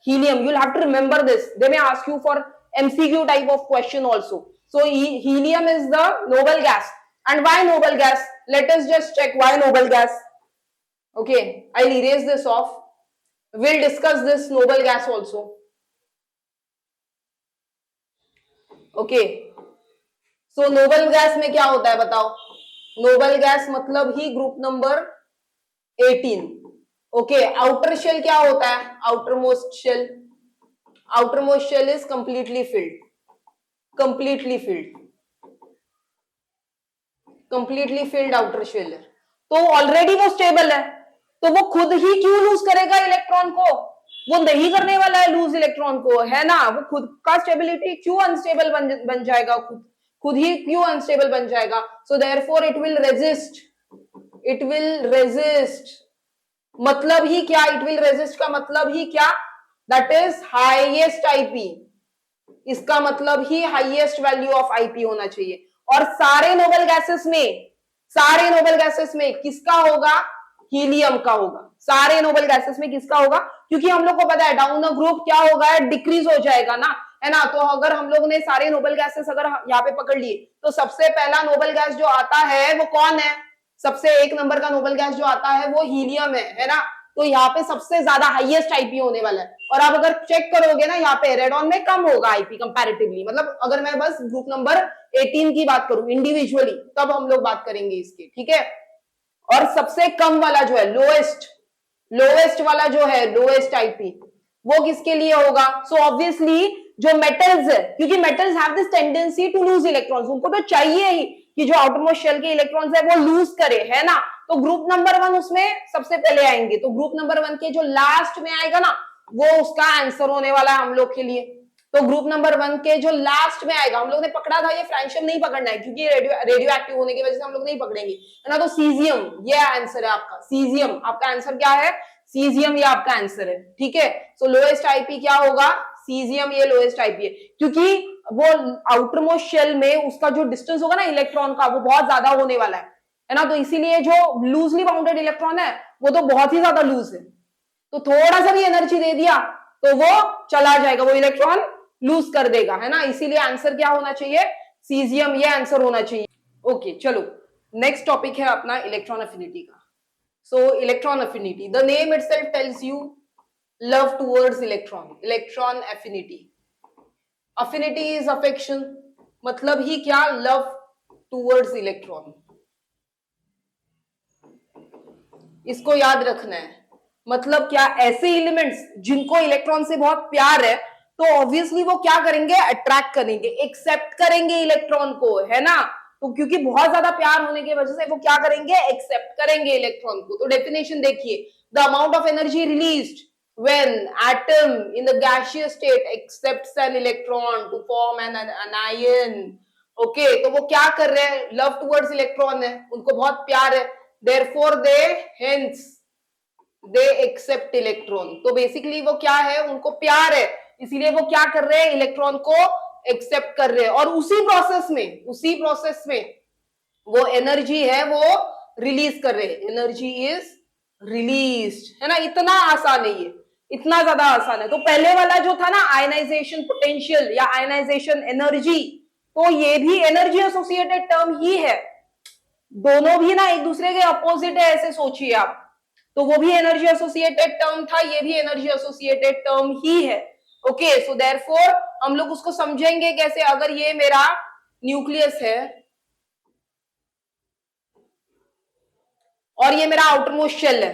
helium. You'll have to remember this, they may ask you for MCQ type of question also. So helium is the noble gas. And why noble gas? Let us just check why noble gas. Okay, I'll erase this off. We'll discuss this noble gas also. Okay, so noble gas में क्या होता है बताओ, noble gas मतलब ही group number 18। Okay, outer shell क्या होता है? Outermost shell, outermost shell is completely filled, completely filled, completely filled outer shell है, तो ऑलरेडी वो स्टेबल है, तो वो खुद ही क्यों लूज करेगा इलेक्ट्रॉन को? वो नहीं करने वाला है लूज इलेक्ट्रॉन को, है ना? वो खुद का स्टेबिलिटी क्यों अनस्टेबल बन जाएगा? खुद ही क्यों अनस्टेबल बन जाएगा? So therefore it will resist, it will resist. मतलब ही क्या? इट विल रेजिस्ट का मतलब ही क्या? That is highest IP. इसका मतलब ही हाईएस्ट वैल्यू ऑफ आईपी होना चाहिए। और सारे नोबल गैसेस में, सारे नोबल गैसेस में किसका होगा? हीलियम का होगा। सारे नोबल गैसेस में किसका होगा? क्योंकि हम लोग को पता है डाउन अ ग्रुप क्या होगा? डिक्रीज हो जाएगा ना, है ना? तो अगर हम लोग ने सारे नोबल गैसेस अगर यहाँ पे पकड़ लिए, तो सबसे पहला नोबल गैस जो आता है वो कौन है? सबसे 1 नंबर का नोबल गैस जो आता है वो हीलियम है ना? तो यहाँ पे सबसे ज्यादा हाईएस्ट आईपी होने वाला है। और आप अगर चेक करोगे ना, यहाँ पे रेडॉन में कम होगा आईपी कंपैरेटिवली। मतलब अगर मैं बस ग्रुप नंबर 18 की बात करूं इंडिविजुअली, तब हम लोग बात करेंगे इसकी, ठीक है? और सबसे कम वाला जो है, लोएस्ट, लोएस्ट वाला जो है, लोएस्ट आईपी, वो किसके लिए होगा? सो ऑब्वियसली जो मेटल्स है, क्योंकि metals have this tendency to lose electrons, उनको तो चाहिए ही कि जो आउटरमोस्ट शेल के इलेक्ट्रॉन्स है वो लूज करे, है ना? तो ग्रुप नंबर 1 उसमें सबसे पहले आएंगे, तो ग्रुप नंबर 1 के जो लास्ट में आएगा ना, वो उसका आंसर होने वाला है हम लोग के लिए। तो ग्रुप नंबर 1 के जो लास्ट में आएगा, हम लोग ने पकड़ा था, ये फ्रैंशियम नहीं पकड़ना है क्योंकि रेडियो एक्टिव होने की वजह से हम लोग नहीं पकड़ेंगे, है ना? तो सीजियम, ये आंसर है आपका, सीजियम। आपका आंसर क्या है? सीजियम, ये आपका आंसर है, ठीक है? सो लोएस्ट आईपी क्या होगा? सीजियम, ये लोएस्ट आईपी है, क्योंकि वो आउटर मोस्ट शेल में उसका जो डिस्टेंस होगा ना इलेक्ट्रॉन का, वो बहुत ज्यादा होने वाला है ना? तो इसीलिए जो लूजली बाउंडेड इलेक्ट्रॉन है वो तो बहुत ही ज्यादा लूज है, तो थोड़ा सा भी एनर्जी दे दिया तो वो चला जाएगा, वो इलेक्ट्रॉन लूज कर देगा, है ना? इसीलिए आंसर क्या होना चाहिए? सीजियम, ये आंसर होना चाहिए। ओके, चलो नेक्स्ट टॉपिक है अपना इलेक्ट्रॉन अफिनिटी का। सो electron affinity, the name itself tells you love towards electron, electron affinity. Affinity is affection, मतलब ही क्या? Love towards electron. इसको याद रखना है। मतलब क्या? ऐसे एलिमेंट्स जिनको इलेक्ट्रॉन से बहुत प्यार है, तो ऑब्वियसली वो क्या करेंगे? अट्रैक्ट करेंगे, एक्सेप्ट करेंगे इलेक्ट्रॉन को, है ना? तो क्योंकि बहुत ज्यादा प्यार होने की वजह से वो क्या करेंगे? एक्सेप्ट करेंगे इलेक्ट्रॉन को। तो डेफिनेशन देखिए, the amount of energy released when atom in the gaseous state accepts an electron to form an anion. Okay, तो वो क्या कर रहे हैं? लव टुवर्ड्स इलेक्ट्रॉन है, उनको बहुत प्यार है, therefore they hence they accept electron। तो बेसिकली वो क्या है? उनको प्यार है, इसीलिए वो क्या कर रहे हैं? इलेक्ट्रॉन को एक्सेप्ट कर रहे हैं। और उसी प्रोसेस में वो एनर्जी है वो रिलीज कर रहे हैं, एनर्जी इज रिलीज्ड, है ना? इतना आसान है ये, इतना ज्यादा आसान है। तो पहले वाला जो था ना आयनाइजेशन पोटेंशियल या आयनाइजेशन एनर्जी, तो ये भी एनर्जी एसोसिएटेड टर्म ही है। दोनों भी ना एक दूसरे के अपोजिट है, ऐसे सोचिए आप। तो वो भी एनर्जी एसोसिएटेड टर्म था, ये भी एनर्जी एसोसिएटेड टर्म ही है। ओके, सो देयरफॉर हम लोग उसको समझेंगे कैसे? अगर ये मेरा न्यूक्लियस है और ये मेरा आउटरमोस्ट शेल है,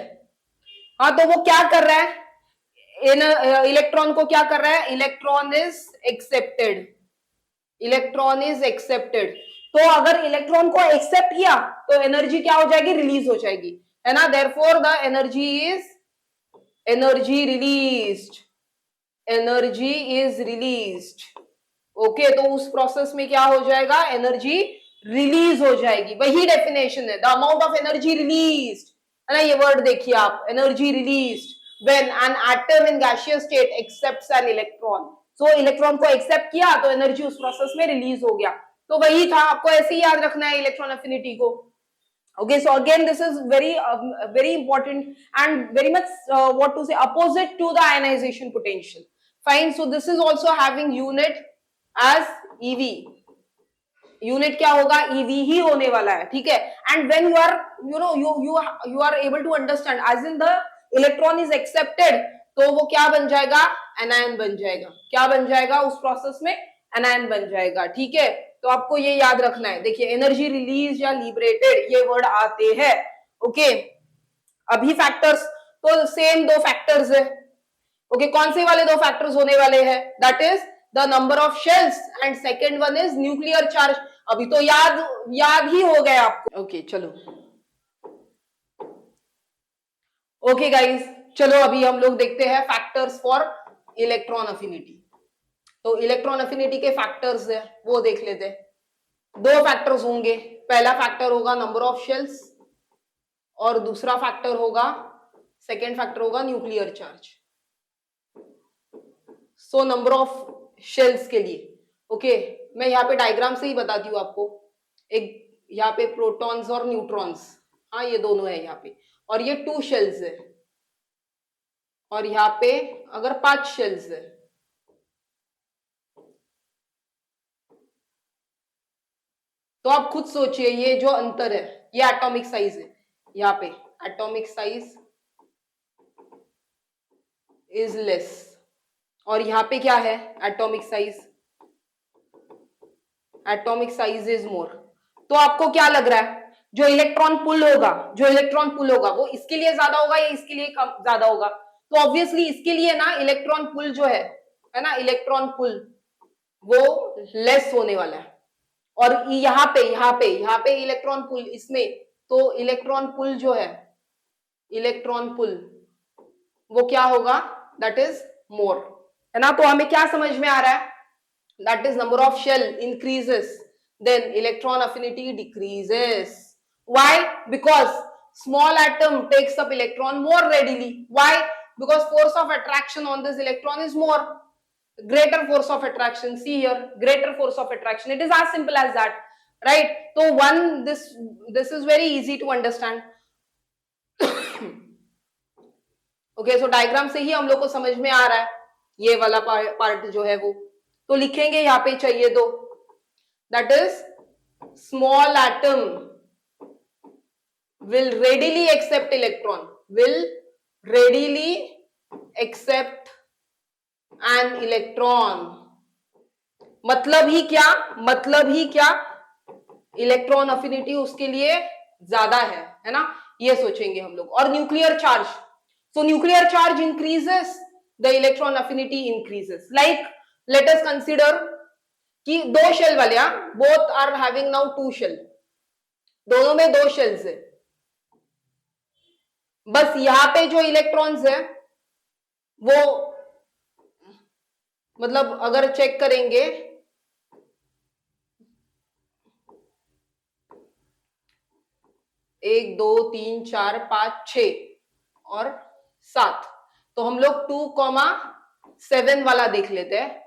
हाँ, तो वो क्या कर रहा है? इन इलेक्ट्रॉन को क्या कर रहा है? Electron is accepted, electron is accepted. तो अगर इलेक्ट्रॉन को एक्सेप्ट किया तो एनर्जी क्या हो जाएगी? रिलीज हो जाएगी, है ना? Therefore the energy is energy released, energy is released. Okay, तो उस प्रोसेस में क्या हो जाएगा? एनर्जी रिलीज हो जाएगी, वही डेफिनेशन है, the amount of energy released, है ना? ये वर्ड देखिए आप, energy released when an atom in gaseous state accepts an electron. So electron को एक्सेप्ट किया तो एनर्जी उस प्रोसेस में रिलीज हो गया। तो वही था, आपको ऐसे ही याद रखना है इलेक्ट्रॉन अफिनिटी को। Okay, so again this is very important and very much what to say, opposite to the ionization potential. Fine, so this is also having unit as EV. Unit क्या होगा? EV ही होने वाला है, ठीक है? And when you are you are able to understand as in the electron is accepted, तो वो क्या बन जाएगा? एनायन बन जाएगा। क्या बन जाएगा? उस प्रोसेस में एनायन बन जाएगा, ठीक है? तो आपको ये याद रखना है। देखिए एनर्जी रिलीज या लिबरेटेड ये वर्ड आते हैं। ओके, अभी फैक्टर्स तो सेम दो फैक्टर्स है। ओके, कौन से वाले दो फैक्टर्स होने वाले हैं? That is the number of shells and second one is nuclear charge. अभी तो याद ही हो गया आपको। ओके चलो, ओके गाइस, चलो अभी हम लोग देखते हैं फैक्टर्स फॉर इलेक्ट्रॉन अफिनिटी। तो इलेक्ट्रॉन अफिनिटी के फैक्टर्स है वो देख लेते हैं। दो फैक्टर्स होंगे, पहला फैक्टर होगा नंबर ऑफ शेल्स और दूसरा फैक्टर होगा, सेकेंड फैक्टर होगा nuclear charge. So number of shells के लिए, ओके, मैं यहाँ पे डायग्राम से ही बताती हूँ आपको। एक यहाँ पे प्रोटॉन्स और न्यूट्रॉन्स, हाँ ये दोनों है यहाँ पे, और ये 2 शेल्स है, और यहाँ पे अगर 5 शेल्स है, तो आप खुद सोचिए ये जो अंतर है, ये एटॉमिक साइज है। यहाँ पे एटॉमिक साइज इज लेस, और यहाँ पे क्या है? Atomic size, atomic size is more. तो आपको क्या लग रहा है, जो इलेक्ट्रॉन पुल होगा वो इसके लिए ज्यादा होगा या इसके लिए कम ज्यादा होगा? तो ऑब्वियसली इसके लिए ना इलेक्ट्रॉन पुल जो है ना, इलेक्ट्रॉन पुल वो लेस होने वाला है। और यहाँ पे इलेक्ट्रॉन पुल, इसमें तो इलेक्ट्रॉन पुल जो है, इलेक्ट्रॉन पुल वो क्या होगा? दैट इज मोर, है ना। तो हमें क्या समझ में आ रहा है? That is number of shell increases, then electron affinity decreases. Why? Because small atom takes up electron more readily. Why? Because force of attraction on this electron is more, greater force of attraction. See here, greater force of attraction. It is as simple as that, right? So this is very easy to understand. Okay, so diagram से ही हम लोग को समझ में आ रहा है ये वाला पार्ट जो है वो। तो लिखेंगे यहाँ पे चाहिए तो, that is small atom will readily accept electron, will readily accept an electron। मतलब ही क्या इलेक्ट्रॉन अफिनिटी उसके लिए ज्यादा है ना, ये सोचेंगे हम लोग। और nuclear charge, so nuclear charge increases, the electron affinity increases. Like let us consider कि 2 शेल वाले, both are having now 2 shell, दोनों में 2 शेल्स है। बस यहां पे जो इलेक्ट्रॉन्स है वो, मतलब अगर चेक करेंगे, एक 2 3 4 5 6 और 7, तो हम लोग 2,7 वाला देख लेते हैं।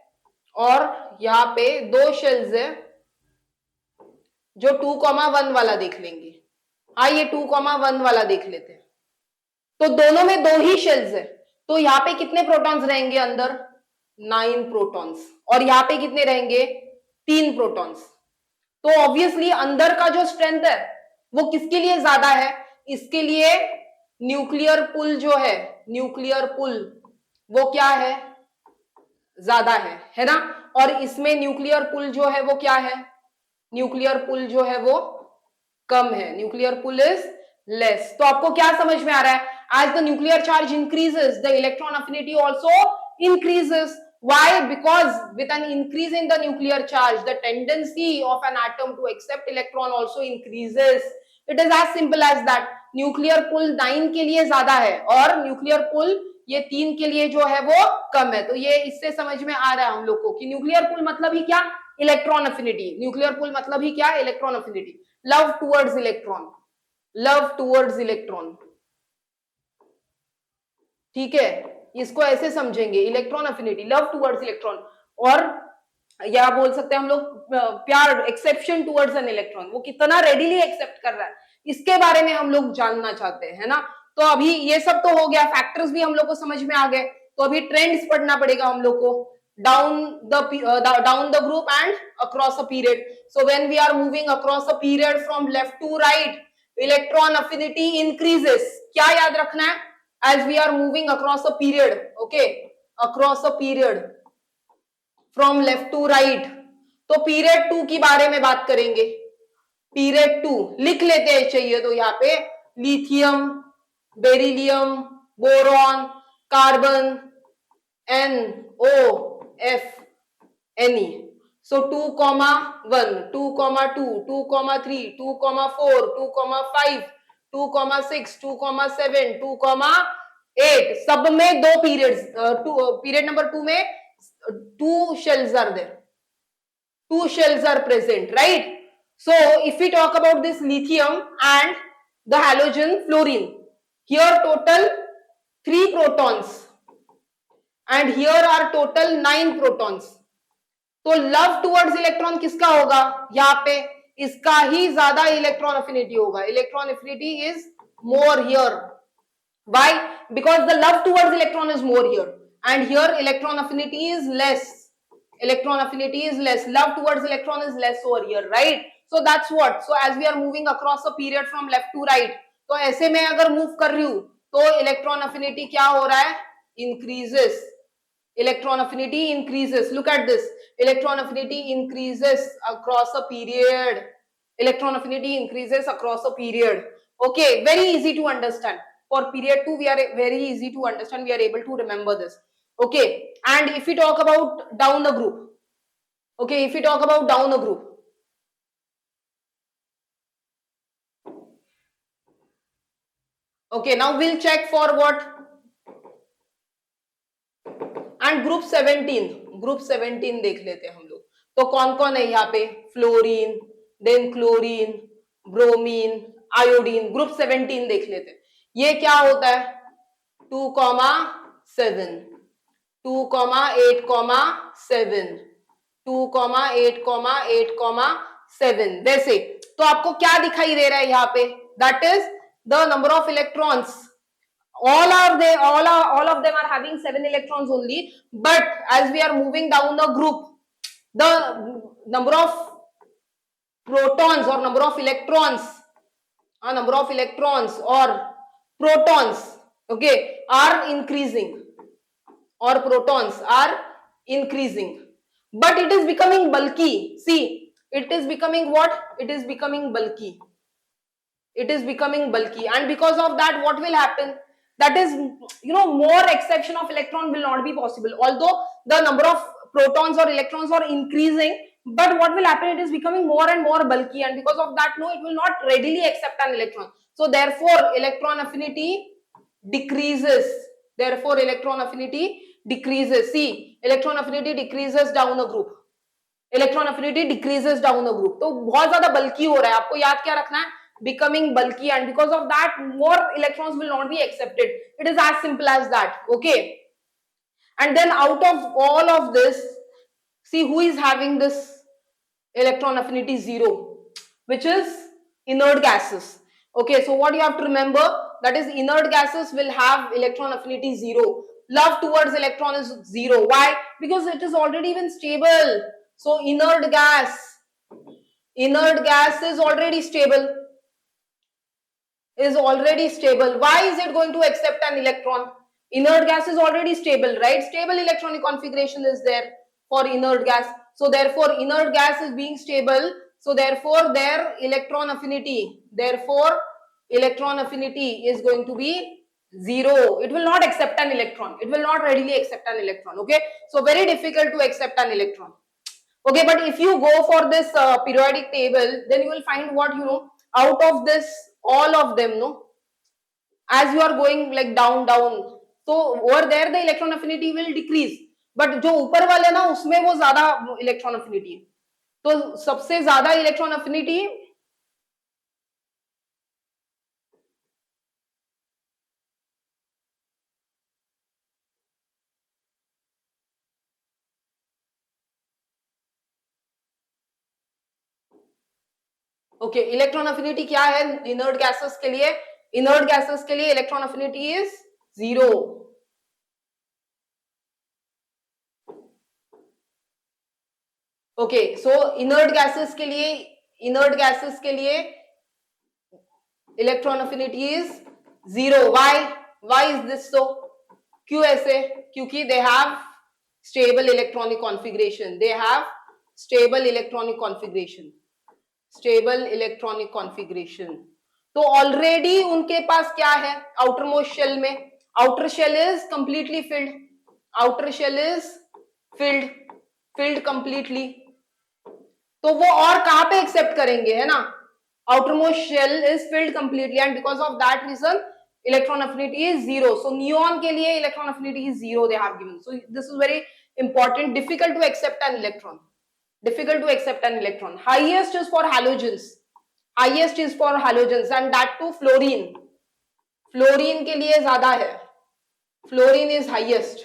और यहाँ पे 2 शेल्स है जो 2,1 वाला देख लेंगे। हाँ ये 2,1 वाला देख लेते हैं। तो दोनों में 2 ही शेल्स है, तो यहाँ पे कितने प्रोटॉन्स रहेंगे अंदर? 9 प्रोटॉन्स। और यहाँ पे कितने रहेंगे? 3 प्रोटॉन्स। तो ऑब्वियसली अंदर का जो स्ट्रेंथ है वो किसके लिए ज्यादा है? इसके लिए न्यूक्लियर पुल जो है, न्यूक्लियर पुल वो क्या है? ज्यादा है ना। और इसमें न्यूक्लियर पुल जो है वो क्या है? न्यूक्लियर पुल जो है वो कम है, न्यूक्लियर पुल इज लेस। तो आपको क्या समझ में आ रहा है? As the nuclear charge increases, the electron affinity also increases. Why? Because with an increase in the nuclear charge, the tendency of an atom to accept electron also increases. It is as simple as that. Nuclear pull 9 के लिए ज्यादा है और nuclear पुल ये 3 के लिए जो है वो कम है। तो ये इससे समझ में आ रहा है हम लोग को कि न्यूक्लियर पुल मतलब ही क्या? Electron affinity. न्यूक्लियर पुल मतलब ही क्या? Electron affinity, love towards electron, love towards electron. ठीक है, इसको ऐसे समझेंगे, electron affinity, love towards electron. और या बोल सकते हैं हम लोग प्यार, एक्सेप्शन टुवर्ड्स एन इलेक्ट्रॉन, वो कितना रेडिली एक्सेप्ट कर रहा है इसके बारे में हम लोग जानना चाहते हैं, है ना। तो अभी ये सब तो हो गया, फैक्टर्स भी हम लोग को समझ में आ गए। तो अभी ट्रेंड्स पढ़ना पड़ेगा हम लोग को, down the group and across a period. So when we are moving across a period from left to right, electron affinity increases. क्या याद रखना है? as we are moving across a period, okay, across a period from left to right, तो period 2 की बारे में बात करेंगे। पीरियड 2 लिख लेते हैं, चाहिए तो यहाँ पे lithium, beryllium, boron, carbon, NO, F, Ne. So 2,1, 2,2, 2,3, 2,4, 2,5, 2,6, 2,7, 2,8 सब में दो पीरियड्स, पीरियड नंबर 2 में 2 shells are there. 2 shells are present, right? So if we talk about this lithium and the halogen fluorine, here total 3 protons and here are total 9 protons. तो love towards electron किसका होगा? यहाँ पे इसका ही ज्यादा electron affinity होगा. Electron affinity is more here. Why? Because the love towards electron is more here, and here electron affinity is less. Electron affinity is less. Love towards electron is less over here, right? So that's what. So as we are moving across a period from left to right, तो ऐसे में अगर move कर रही हूं तो electron affinity क्या हो रहा है? Increases. Electron affinity increases. Look at this. Electron affinity increases across a period. Electron affinity increases across a period. Okay, very easy to understand. For period 2, we are very easy to understand. We are able to remember this. Okay, and if we talk about down the group. Okay, if we talk about down the group. Okay, now we'll check for what? And group 17 देख लेते हैं हम लोग. तो कौन कौन है यहाँ पे? Fluorine, then chlorine, bromine, iodine. Group 17 देख लेते हैं. ये क्या होता है? 2,7, 2,8,7, 2,8,8,7. वैसे तो आपको क्या दिखाई दे रहा है यहाँ पे? That is the number of electrons. all of them are having 7 electrons only, but as we are moving down the group, the number of protons or number of electrons or protons, okay, are increasing, or protons are increasing, but it is becoming bulky. See, it is becoming what? It is becoming bulky. It is becoming bulky, and because of that, what will happen? That is, more exception of electron will not be possible. Although the number of protons or electrons are increasing, but what will happen? It is becoming more and more bulky, and because of that, no, it will not readily accept an electron. So therefore, electron affinity decreases. Therefore, electron affinity decreases. See, electron affinity decreases down a group. Electron affinity decreases down a group. तो बहुत ज्यादा bulky हो रहा है. आपको याद क्या रखना है? Becoming bulky, and because of that, more electrons will not be accepted. It is as simple as that. Okay, and then out of all of this, see who is having this electron affinity 0, which is inert gases. Okay, so what you have to remember, that is inert gases will have electron affinity 0. Love towards electron is 0. Why? Because it is already been stable. So inert gas is already stable. Why is it going to accept an electron? Inert gas is already stable, right? Stable electronic configuration is there for inert gas. So therefore, inert gas is being stable. So therefore, their electron affinity is going to be 0. It will not accept an electron. It will not readily accept an electron. Okay. So very difficult to accept an electron. Okay, but if you go for this periodic table, then you will find what, out of this, all of them, no, as you are going like down, so over there the electron affinity will decrease, but जो ऊपर वाले ना उसमें वो ज्यादा electron affinity है. तो सबसे ज्यादा electron affinity okay, electron affinity क्या है इनर्ट गैसेस के लिए? इनर्ट गैसेस के लिए electron affinity is 0. Okay, so inert gases के लिए electron affinity is 0. Why is this so? क्यों ऐसे? क्योंकि they have stable electronic configuration. Stable electronic configuration, stable electronic configuration. तो ऑलरेडी उनके पास क्या है आउटर मोस्ट शेल में, outer shell is completely filled, outer shell is filled, filled completely. तो वो और कहां पे एक्सेप्ट करेंगे, है ना, outermost shell is field completely and because of that reason electron affinity is zero. So neon के लिए electron affinity is zero they have given. So this is very important, difficult to accept an electron, difficult to accept an electron. Highest is for halogens, highest is for halogens and that too fluorine, fluorine के लिए ज्यादा है, fluorine is highest,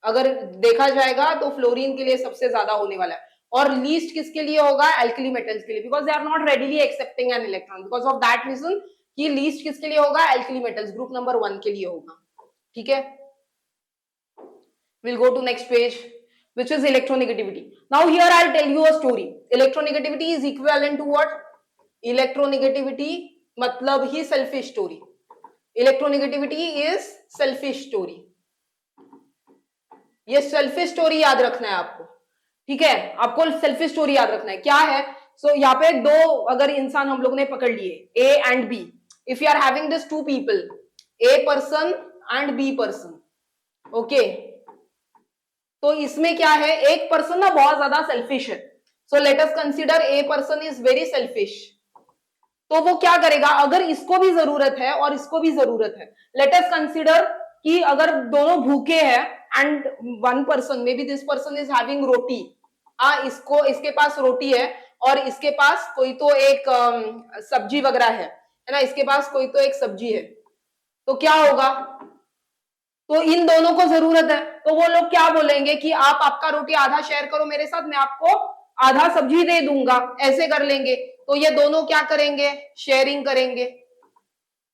अगर देखा जाएगा तो fluorine के लिए सबसे ज्यादा होने वाला है। और least किसके लिए होगा, alkali metals के लिए, because they are not readily accepting an electron, because of that reason कि least किसके लिए होगा, alkali metals, group number 1 के लिए होगा। ठीक है, we'll go to next page, which is electronegativity. Now here I'll tell you a story. Electronegativity is equivalent to what? Electronegativity मतलब ही selfish story. Electronegativity is selfish story. ये selfish story याद रखना है आपको, ठीक है, आपको selfish story याद रखना है। क्या है, so यहाँ पे दो अगर इंसान हम लोग ने पकड़ लिए A and B, if you are having this two people, A person and B person, okay, तो इसमें क्या है, एक पर्सन ना बहुत ज्यादा सेल्फिश है। So let us consider a person is very selfish. तो वो क्या करेगा, अगर इसको भी जरूरत है और इसको भी जरूरत है, लेट अस कंसीडर कि अगर दोनों भूखे हैं and one person, may be this person is having roti, इसको इसके पास रोटी है और इसके पास कोई तो एक सब्जी वगैरह है ना, इसके पास कोई तो एक सब्जी है, तो क्या होगा, तो इन दोनों को जरूरत है, तो वो लोग क्या बोलेंगे कि आप आपका रोटी आधा शेयर करो मेरे साथ, मैं आपको आधा सब्जी दे दूंगा, ऐसे कर लेंगे। तो ये दोनों क्या करेंगे, शेयरिंग करेंगे।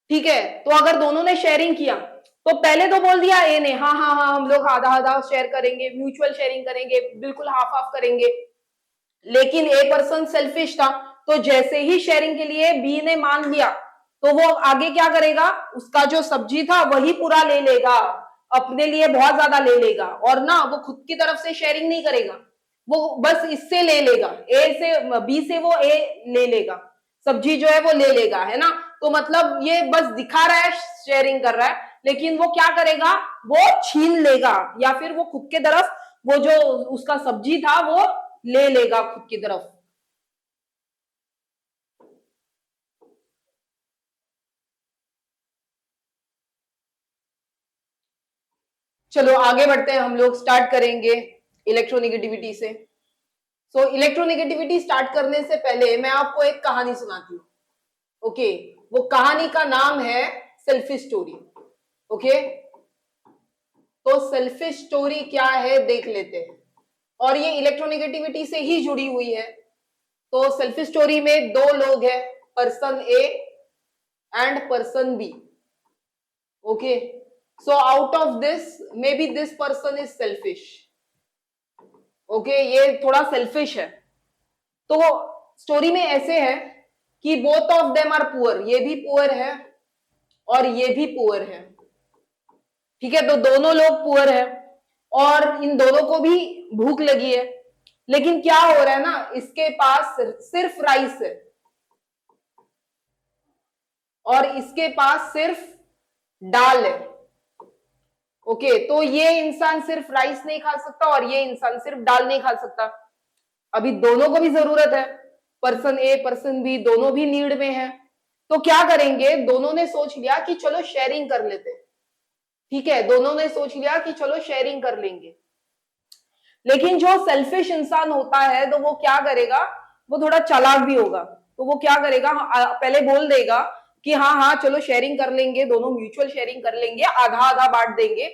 ठीक है, तो अगर दोनों ने शेयरिंग किया तो पहले तो बोल दिया ए ने हाँ हाँ हाँ हम लोग आधा आधा शेयर करेंगे, म्यूचुअल शेयरिंग करेंगे, बिल्कुल हाफ हाफ करेंगे। लेकिन ए पर्सन सेल्फिश था, तो जैसे ही शेयरिंग के लिए बी ने मान लिया तो वो आगे क्या करेगा, उसका जो सब्जी था वही पूरा ले लेगा, अपने लिए बहुत ज्यादा ले लेगा, और ना वो खुद की तरफ से शेयरिंग नहीं करेगा, वो बस इससे ले लेगा, ए से बी से वो ए ले लेगा, सब्जी जो है वो ले लेगा, है ना। तो मतलब ये बस दिखा रहा है शेयरिंग कर रहा है, लेकिन वो क्या करेगा, वो छीन लेगा या फिर वो खुद के तरफ वो जो उसका सब्जी था वो ले लेगा खुद की तरफ। चलो आगे बढ़ते हैं, हम लोग स्टार्ट करेंगे इलेक्ट्रोनेगेटिविटी से। सो इलेक्ट्रोनेगेटिविटी स्टार्ट करने से पहले मैं आपको एक कहानी सुनाती हूँ। ओके, वो कहानी का नाम है सेल्फिश स्टोरी। ओके, तो सेल्फिश स्टोरी क्या है देख लेते हैं, और ये इलेक्ट्रोनेगेटिविटी से ही जुड़ी हुई है। तो सेल्फिश स्टोरी में दो लोग हैं, person A and person B. Okay, so out of this maybe this person is selfish. okay, ये थोड़ा सेल्फिश है। तो स्टोरी में ऐसे है कि both of them are poor, ये भी पुअर है और ये भी पुअर है। ठीक है, तो दोनों लोग पुअर है और इन दोनों को भी भूख लगी है, लेकिन क्या हो रहा है ना, इसके पास सिर्फ राइस है और इसके पास सिर्फ दाल है। ओके, तो ये इंसान सिर्फ राइस नहीं खा सकता और ये इंसान सिर्फ दाल नहीं खा सकता। अभी दोनों को भी जरूरत है, पर्सन ए पर्सन बी दोनों भी नीड में है। तो क्या करेंगे, दोनों ने सोच लिया कि चलो शेयरिंग कर लेते हैं। ठीक है, दोनों ने सोच लिया कि चलो शेयरिंग कर लेंगे। लेकिन जो सेल्फिश इंसान होता है तो वो क्या करेगा, वो थोड़ा चालाक भी होगा। तो वो क्या करेगा, पहले बोल देगा कि हाँ हाँ चलो शेयरिंग कर लेंगे, दोनों म्यूचुअल शेयरिंग कर लेंगे, आधा आधा बांट देंगे।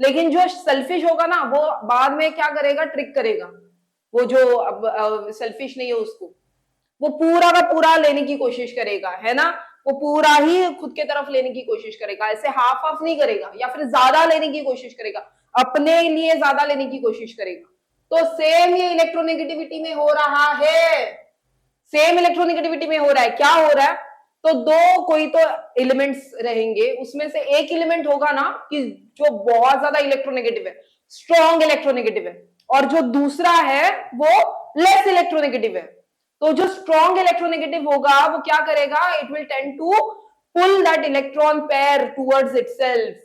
लेकिन जो सेल्फिश होगा ना, वो बाद में क्या करेगा, ट्रिक करेगा। वो जो अब सेल्फिश नहीं है उसको, वो पूरा का पूरा लेने की कोशिश करेगा, है ना, वो पूरा ही खुद के तरफ लेने की कोशिश करेगा, ऐसे हाफ हाफ नहीं करेगा, या फिर ज्यादा लेने की कोशिश करेगा, अपने लिए ज्यादा लेने की कोशिश करेगा। तो सेम ये इलेक्ट्रोनेगेटिविटी में हो रहा है, सेम इलेक्ट्रोनेगेटिविटी में हो रहा है। क्या हो रहा है, तो दो कोई तो एलिमेंट्स रहेंगे, उसमें से एक एलिमेंट होगा ना कि जो बहुत ज्यादा इलेक्ट्रोनेगेटिव है, स्ट्रॉन्ग इलेक्ट्रोनेगेटिव है, और जो दूसरा है वो लेस इलेक्ट्रोनेगेटिव है। तो जो स्ट्रॉन्ग इलेक्ट्रोनेगेटिव होगा वो क्या करेगा, it will tend to pull that electron pair towards itself,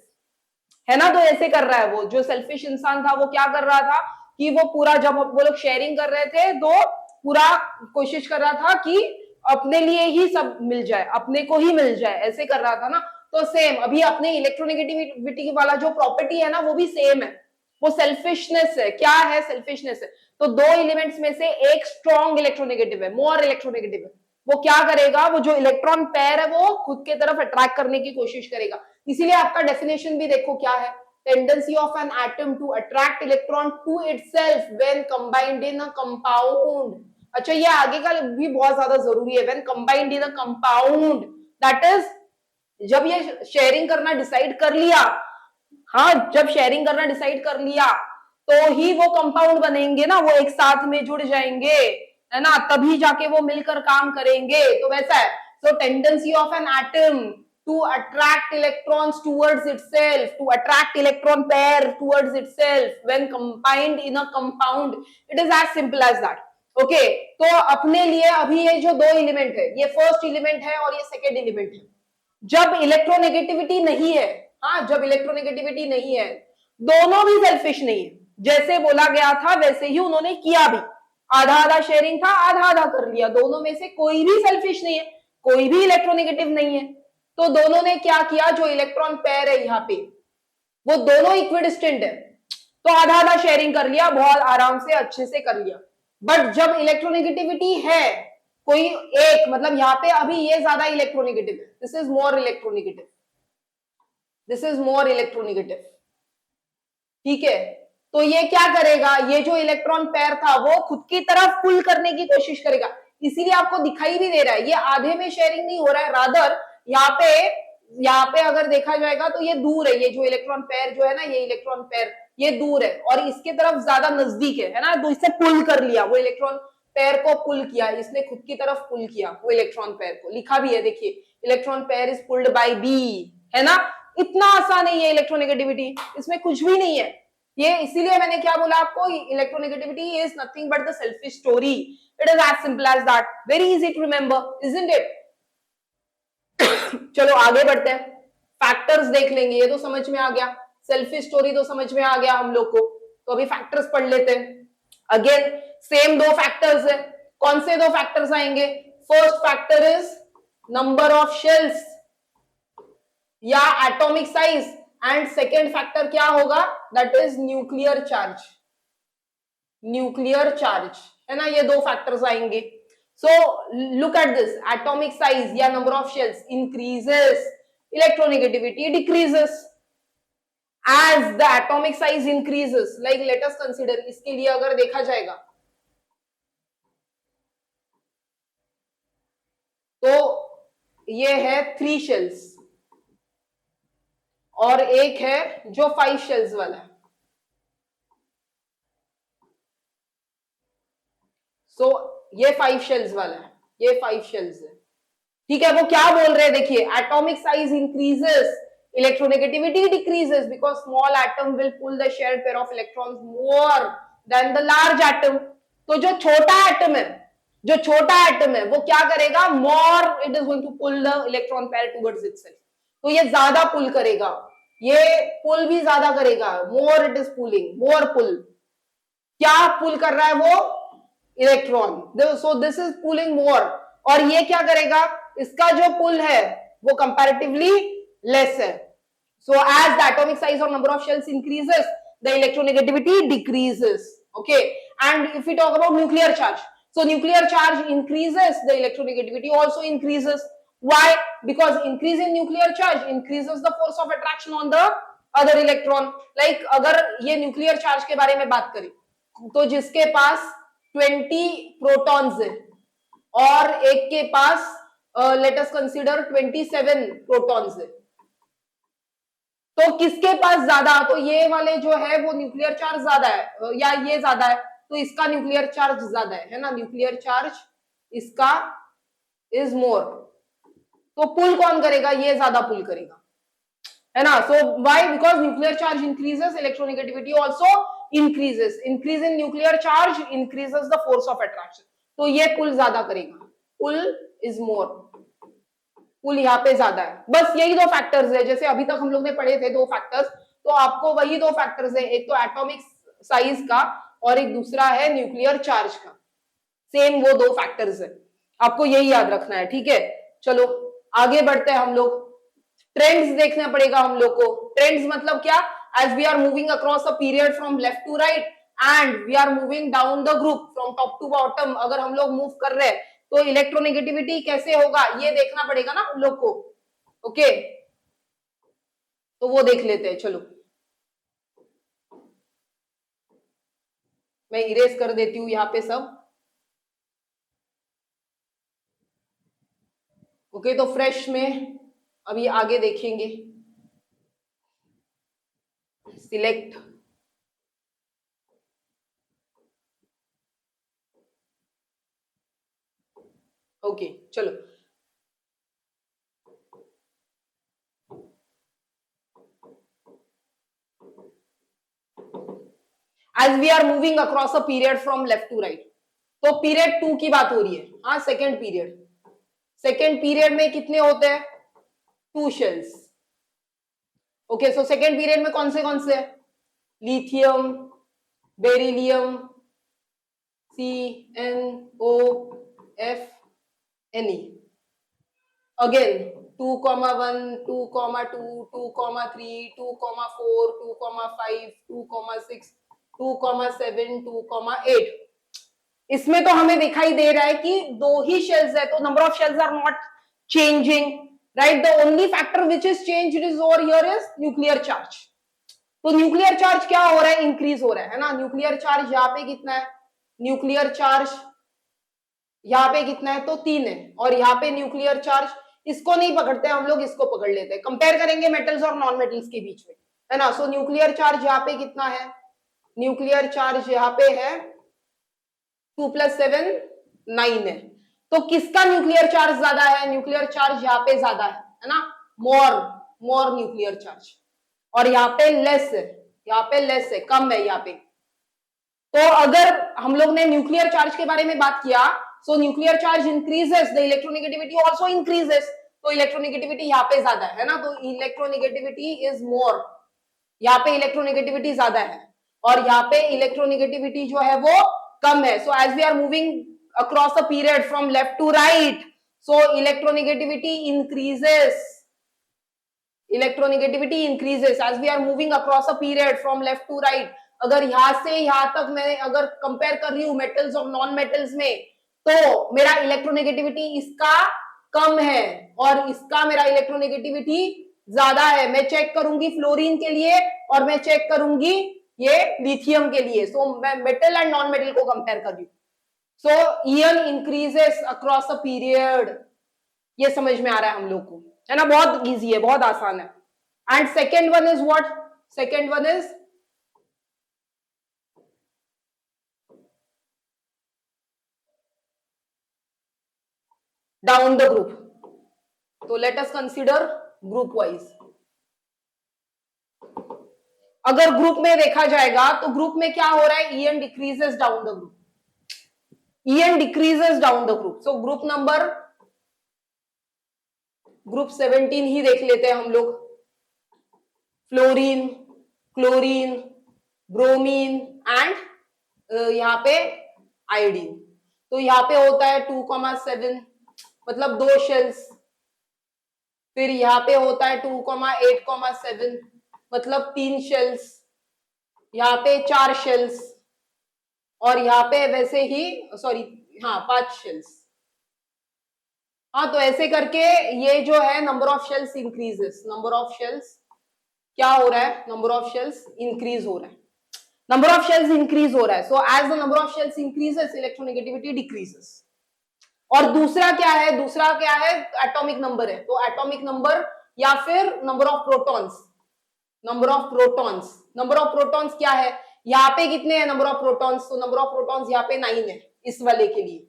है ना। तो ऐसे कर रहा है वो, जो सेल्फिश इंसान था वो क्या कर रहा था कि वो पूरा, जब वो लोग शेयरिंग कर रहे थे तो पूरा कोशिश कर रहा था कि अपने लिए ही सब मिल जाए, अपने को ही मिल जाए, ऐसे कर रहा था ना। तो सेम अभी अपने इलेक्ट्रोनेगेटिविटी वाला जो प्रॉपर्टी है ना वो भी सेम है, वो सेल्फिशनेस है। क्या है, सेल्फिशनेस है। तो दो एलिमेंट्स में से एक स्ट्रॉन्ग इलेक्ट्रोनेगेटिव है, मोर इलेक्ट्रोनेगेटिव है, वो क्या करेगा, वो जो इलेक्ट्रॉन पेयर है वो खुद के तरफ अट्रैक्ट करने की कोशिश करेगा। इसीलिए आपका डेफिनेशन भी देखो क्या है, tendency of an atom to attract electron to itself when combined in a compound. अच्छा, ये आगे का भी बहुत ज्यादा जरूरी है, when combined in a compound, that is जब ये शेयरिंग करना डिसाइड कर लिया, हाँ, जब शेयरिंग करना डिसाइड कर लिया तो ही वो कंपाउंड बनेंगे ना, वो एक साथ में जुड़ जाएंगे, है ना, तभी जाके वो मिलकर काम करेंगे। तो वैसा है। So tendency of an atom to attract electrons towards itself, to attract electron pair towards itself when combined in a compound, it is as simple as that. Okay, तो अपने लिए अभी ये जो दो एलिमेंट है, ये फर्स्ट एलिमेंट है और ये सेकेंड एलिमेंट है। जब इलेक्ट्रोनेगेटिविटी नहीं है, हाँ, जब इलेक्ट्रोनेगेटिविटी नहीं है, दोनों भी सेल्फिश नहीं है, जैसे बोला गया था वैसे ही उन्होंने किया भी, आधा आधा शेयरिंग था, आधा आधा कर लिया, दोनों में से कोई भी सेल्फिश नहीं है, कोई भी इलेक्ट्रोनेगेटिव नहीं है। तो दोनों ने क्या किया, जो इलेक्ट्रॉन पेयर है यहाँ पे वो दोनों इक्विडिस्टेंट है, तो आधा आधा शेयरिंग कर लिया, बहुत आराम से अच्छे से कर लिया। बट जब इलेक्ट्रोनेगेटिविटी है कोई एक, मतलब यहाँ पे अभी ये ज्यादा इलेक्ट्रोनेगेटिव है, this is more electronegative, this is more electronegative, ठीक है। तो ये क्या करेगा, ये जो इलेक्ट्रॉन पेयर था वो खुद की तरफ पुल करने की कोशिश करेगा, इसीलिए आपको दिखाई भी दे रहा है ये आधे में शेयरिंग नहीं हो रहा है, रादर यहाँ पे अगर देखा जाएगा तो ये दूर है, ये जो इलेक्ट्रॉन पेयर जो है ना, ये इलेक्ट्रॉन पेयर ये दूर है और इसके तरफ ज्यादा नजदीक है ना, तो इससे पुल कर लिया, वो इलेक्ट्रॉन पेयर को पुल किया, इसने खुद की तरफ पुल किया वो इलेक्ट्रॉन पेयर को, लिखा भी है देखिए, electron pair is pulled by B, है ना। इतना आसान है ये इलेक्ट्रोनेगेटिविटी, इसमें कुछ भी नहीं है ये, इसीलिए मैंने क्या बोला आपको, electronegativity is nothing but the selfish story, it is as simple as that, very easy to remember, isn't it. चलो आगे बढ़ते हैं, फैक्टर्स देख लेंगे, ये तो समझ में आ गया, सेल्फिश स्टोरी तो समझ में आ गया हम लोग को, तो अभी फैक्टर्स पढ़ लेते हैं। अगेन सेम दो फैक्टर्स है, कौन से दो फैक्टर्स आएंगे, first factor is number of shells या atomic size, and second factor क्या होगा, that is nuclear charge, nuclear charge, है ना, ये दो फैक्टर्स आएंगे। So look at this, atomic size या number of shells increases, electronegativity decreases as the atomic size increases. Like let us consider, इसके लिए अगर देखा जाएगा तो ये है 3 shells और एक है जो 5 shells वाला है। So ये 5 शेल्स वाला है, ये 5 शेल्स है, ठीक है। वो क्या बोल रहे हैं देखिए, atomic size increases, electronegativity decreases because small atom will pull the shared pair of electrons more than the large atom. तो जो छोटा एटम है, जो छोटा एटम है वो क्या करेगा, more it is going to pull the electron pair towards itself, तो ये ज्यादा पुल करेगा, ये पुल भी ज्यादा करेगा, more it is pulling, more pull, क्या पुल कर रहा है वो, electron, so this is pulling more, और ये क्या करेगा, इसका जो पुल है वो कंपैरेटिवली लेस है। So as the atomic size और number of shells increases the electronegativity decreases, okay. And if we talk about nuclear charge, so nuclear charge increases, the electronegativity also increases. Why? Because increase in nuclear charge increases the force of attraction on the other electron. Like अगर ये nuclear charge के बारे में बात करें तो जिसके पास 20 protons है और एक के पास लेट अस कंसीडर 27 प्रोटॉन्स है, तो किसके पास ज्यादा, तो ये वाले जो है वो न्यूक्लियर चार्ज ज्यादा है या ये ज्यादा है, तो इसका न्यूक्लियर चार्ज ज्यादा है ना, न्यूक्लियर चार्ज इसका इज मोर, तो पुल कौन करेगा, ये ज्यादा पुल करेगा, है ना। So why, because nuclear charge increases, electronegativity also increases, increase in nuclear charge increases the force of attraction, तो ये पुल ज्यादा करेगा, पुल इज मोर, पुल यहाँ पे ज्यादा है। बस यही दो फैक्टर्स है, जैसे अभी तक हम लोग ने पढ़े थे दो फैक्टर्स, तो आपको वही दो फैक्टर्स है, एक तो एटॉमिक साइज का और एक दूसरा है न्यूक्लियर चार्ज का, सेम वो दो फैक्टर्स है, आपको यही याद रखना है, ठीक है। चलो आगे बढ़ते हैं हम लोग, ट्रेंड्स देखना पड़ेगा हम लोग को। ट्रेंड्स मतलब क्या, as we are moving across a period from left to right and we are moving down the group from top to bottom, अगर हम लोग मूव कर रहे हैं तो इलेक्ट्रोनेगेटिविटी कैसे होगा ये देखना पड़ेगा ना हम लोग को, ओके। तो वो देख लेते हैं, चलो मैं इरेज कर देती हूँ यहाँ पे सब, ओके। तो फ्रेश में अभी आगे देखेंगे, सिलेक्ट, ओके चलो। As we are moving across a period from left to right, तो पीरियड 2 की बात हो रही है, हाँ सेकेंड पीरियड, सेकेंड पीरियड में कितने होते हैं, 2 shells, okay. So second period में कौन से lithium, beryllium, CnOF, Ne, again 2,1, 2,2, 2,3, 2,4, 2,5, 2,6, 2,7, 2,8, इसमें तो हमें दिखाई दे रहा है कि दो ही शेल्स है, तो number of shells are not changing, right. The only factor which is change is over here is nuclear charge, तो न्यूक्लियर चार्ज क्या हो रहा है, इंक्रीज हो रहा है ना। न्यूक्लियर चार्ज यहाँ पे कितना है, न्यूक्लियर चार्ज यहाँ पे कितना है, तो 3 है, और यहाँ पे न्यूक्लियर चार्ज, इसको नहीं पकड़ते हम लोग, इसको पकड़ लेते हैं, कंपेयर करेंगे मेटल्स और नॉन मेटल्स के बीच में, है ना। सो न्यूक्लियर चार्ज यहाँ पे कितना है, न्यूक्लियर चार्ज यहाँ पे है 2 + 7 9 है, तो किसका न्यूक्लियर चार्ज ज्यादा है, न्यूक्लियर चार्ज यहाँ पे ज्यादा है ना, मोर, मोर न्यूक्लियर चार्ज, और यहाँ पे लेस है, यहाँ पे लेस है, कम है यहाँ पे। तो अगर हम लोग ने न्यूक्लियर चार्ज के बारे में बात किया, सो nuclear charge increases, the electronegativity also increases, तो इलेक्ट्रोनेगेटिविटी यहाँ पे ज्यादा है ना, तो इलेक्ट्रोनेगेटिविटी इज मोर, यहाँ पे इलेक्ट्रोनेगेटिविटी ज्यादा है, और यहाँ पे इलेक्ट्रोनेगेटिविटी जो है वो कम है। So as we are moving across a period from left to right, so electronegativity increases, electronegativity increases as we are moving across a period from left to right. अगर यहां से यहां तक मैं अगर कंपेयर कर रही हूँ मेटल्स और नॉन मेटल्स में, तो मेरा इलेक्ट्रोनेगेटिविटी इसका कम है और इसका मेरा इलेक्ट्रोनेगेटिविटी ज्यादा है। मैं चेक करूंगी फ्लोरीन के लिए और मैं चेक करूंगी ये लिथियम के लिए, सो मैं मेटल एंड नॉन मेटल को कंपेयर कर रही हूँ। So EN increases across a period, ये समझ में आ रहा है हम लोग को, है ना, बहुत इजी है, बहुत आसान है। And second one is what, second one is down the group, तो let us consider group wise. अगर ग्रुप में देखा जाएगा तो ग्रुप में क्या हो रहा है, EN decreases down the group, EN decreases down the group. So group number, group 17 ही देख लेते हैं हम लोग, फ्लोरीन, क्लोरीन, ब्रोमीन एंड यहाँ पे आयोडीन, तो यहाँ पे होता है 2,7, मतलब 2 शेल्स, फिर यहाँ पे होता है 2,8,7, मतलब 3 शेल्स, यहाँ पे 4 शेल्स, और यहाँ पे वैसे ही सॉरी हाँ 5 शेल्स। हाँ, तो ऐसे करके ये जो है number of shells increases, number of shells क्या हो रहा है, नंबर ऑफ शेल्स इंक्रीज हो रहा है, नंबर ऑफ शेल्स इंक्रीज हो रहा है। So as the number of shells increases electronegativity decreases. और दूसरा क्या है, दूसरा क्या है, एटॉमिक नंबर है, तो एटॉमिक नंबर या फिर number of protons, number of protons, number of protons क्या है, यहाँ पे कितने हैं नंबर ऑफ प्रोटॉन्स, तो नंबर ऑफ प्रोटॉन्स यहाँ पे 9 है इस वाले के लिए,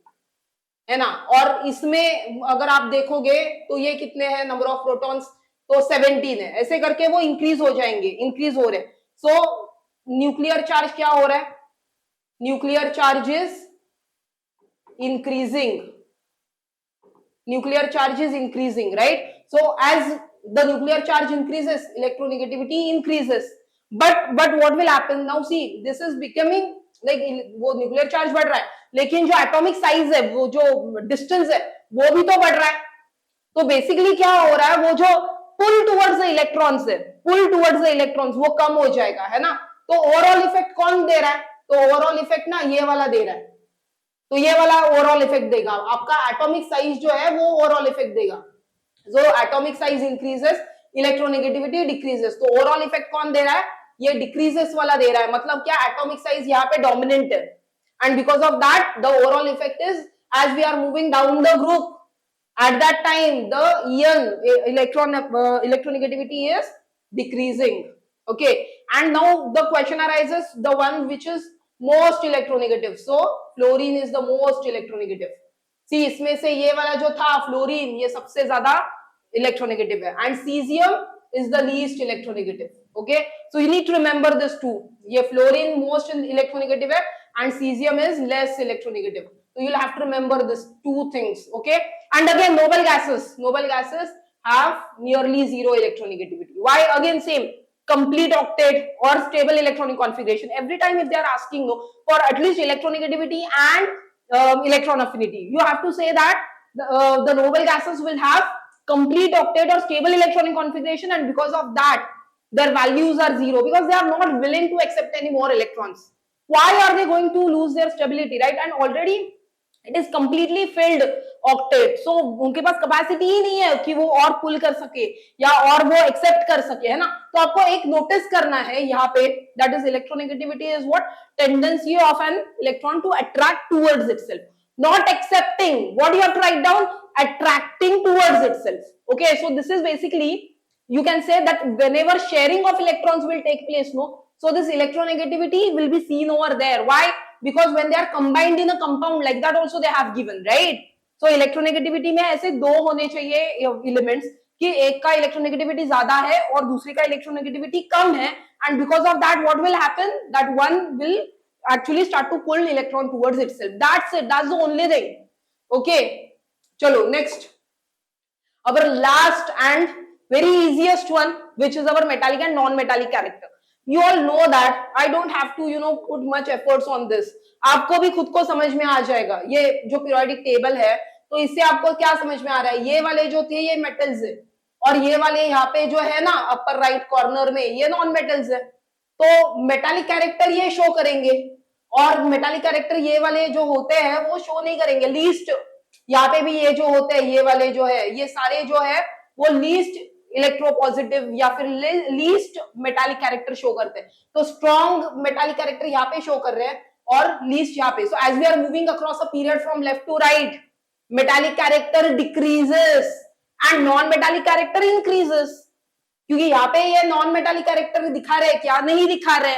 है ना। और इसमें अगर आप देखोगे तो ये कितने हैं नंबर ऑफ प्रोटॉन्स, तो 17 है, ऐसे करके वो इंक्रीज हो जाएंगे, इंक्रीज हो रहे। सो न्यूक्लियर चार्ज क्या हो रहा है? Nuclear charge is increasing. Nuclear charge is increasing, right? So as the nuclear charge increases, electronegativity increases. But what will happen now? See, this is becoming like वो nuclear charge बढ़ रहा है, लेकिन जो atomic size है, वो जो distance है, वो भी तो बढ़ रहा है. तो basically क्या हो रहा है? वो जो pull towards the electrons है, pull towards the electrons, वो कम हो जाएगा, है ना? तो overall effect कौन दे रहा है? तो overall effect ना ये वाला दे रहा है. तो ये वाला ओवरऑल इफेक्ट देगा. आपका एटॉमिक साइज जो है वो ओवरऑल इफेक्ट देगा. जो atomic size increases, electronegativity decreases. तो ओवरऑल इफेक्ट कौन दे रहा है? ये डिक्रीजेस वाला दे रहा है. मतलब क्या? एटॉमिक साइज यहाँ पे डोमिनेंट है. And because of that the overall effect is, as we are moving down the group, at that time the electronegativity is decreasing. Okay, and now the question arises, the one which is most electronegative. So fluorine is the most electronegative. See, इसमें से ये वाला जो था fluorine, ये सबसे ज्यादा electronegative है, and cesium is the least electronegative. Okay, so you need to remember this too. ये fluorine most electronegative है and cesium is less electronegative. So you'll have to remember this two things. Okay, and again noble gases have nearly zero electronegativity. Why? Again same, complete octet or stable electronic configuration. Every time if they are asking for at least electronegativity and electron affinity, you have to say that the noble gases will have complete octet or stable electronic configuration, and because of that their values are zero, because they are not willing to accept any more electrons. Why are they going to lose their stability, right? And already it is completely filled octet, so उनके पास capacity ही नहीं है कि वो और पुल कर सके या और वो एक्सेप्ट कर सके, है ना? तो आपको एक नोटिस करना है यहाँ पे, that is electronegativity is what? Tendency of an electron to attract towards itself, not accepting. What you have to write down? Attracting towards itself. Okay, so this is basically, you can say that whenever sharing of electrons will take place, no, so this electronegativity will be seen over there. Why? Because when they are combined in a compound like that also they have given, right? So electronegativity में ऐसे दो होने चाहिए elements कि एक का electronegativity ज्यादा है और दूसरे का electronegativity कम है, and because of that what will happen? That one will actually start to pull electron towards itself. That's it, that's the only thing. Okay, चलो next, our last and very easiest one, which is our metallic and non-metallic character. You all know that I don't have to put much efforts on this. आपको भी खुद को समझ में आ जाएगा. ये जो periodic table है, तो इससे आपको क्या समझ में आ रहा है? ये वाले जो थे ये metals है, और ये वाले यहाँ पे जो है ना upper right corner में, ये non metals है. तो metallic character ये show करेंगे, और metallic character ये वाले जो होते हैं वो show नहीं करेंगे. least यहाँ पे भी ये जो होते हैं, ये वाले जो है, ये सारे जो है वो least इलेक्ट्रोपॉजिटिव या फिर लीस्ट मेटालिक कैरेक्टर शो करते हैं. तो स्ट्रॉन्ग मेटालिक कैरेक्टर यहाँ पे शो कर रहे हैं और लीस्ट यहाँ पे. So as we are moving across a period from left to right, metallic character decreases and non metallic character increases. क्योंकि यहाँ पे ये नॉन मेटालिक कैरेक्टर दिखा रहे हैं क्या? नहीं दिखा रहे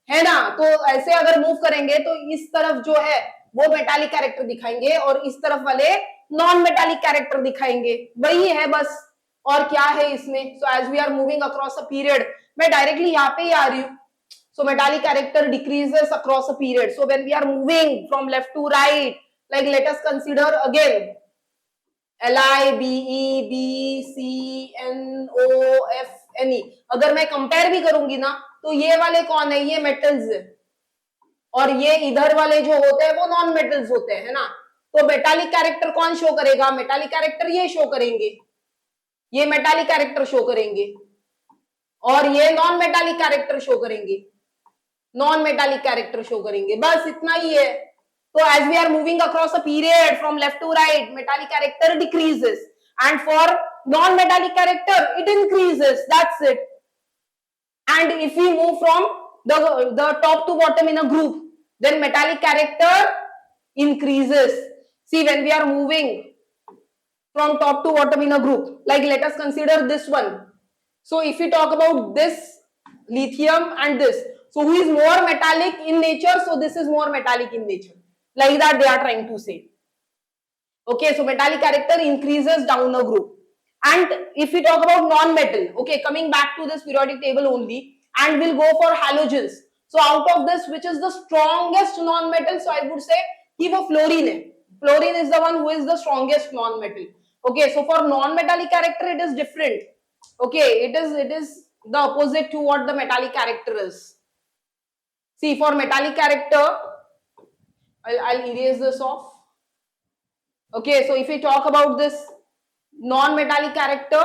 है ना? तो ऐसे अगर मूव करेंगे तो इस तरफ जो है वो मेटालिक कैरेक्टर दिखाएंगे और इस तरफ वाले नॉन मेटालिक कैरेक्टर दिखाएंगे. वही है बस, और क्या है इसमें? So as we are moving across a period, मैं डायरेक्टली यहाँ पे ही आ रही हूँ. So metallic character decreases across a period. So when we are moving from left to right, like let us consider again Li, Be, B, C, N, O, F, Ne. अगर मैं compare भी करूंगी ना तो ये वाले कौन है? ये मेटल्स है, और ये इधर वाले जो होते हैं वो नॉन मेटल्स होते हैं, है ना? तो मेटालिक कैरेक्टर कौन शो करेगा? मेटालिक कैरेक्टर ये शो करेंगे, ये मेटालिक कैरेक्टर शो करेंगे, और ये नॉन मेटालिक कैरेक्टर शो करेंगे, नॉन मेटालिक कैरेक्टर शो करेंगे. बस इतना ही है. तो as we are moving across a period from left to right, metallic character decreases and for non metallic character it increases. That's it. And if we move from the top to bottom in a group, then metallic character increases. See, when we are moving from top to bottom in a group, like let us consider this one. So if we talk about this lithium and this, so who is more metallic in nature? So this is more metallic in nature, like that they are trying to say. Okay, so metallic character increases down a group. And if we talk about non-metal, okay, coming back to this periodic table only, and we'll go for halogens. So out of this which is the strongest non metal, so I would say कि वो fluorine है. Fluorine is the one who is the strongest non metal. Okay, so for non-metallic character it is different. Okay, it is the opposite to what the metallic character is. See, for metallic character, I'll erase this off. Okay, so if we talk about this non-metallic character,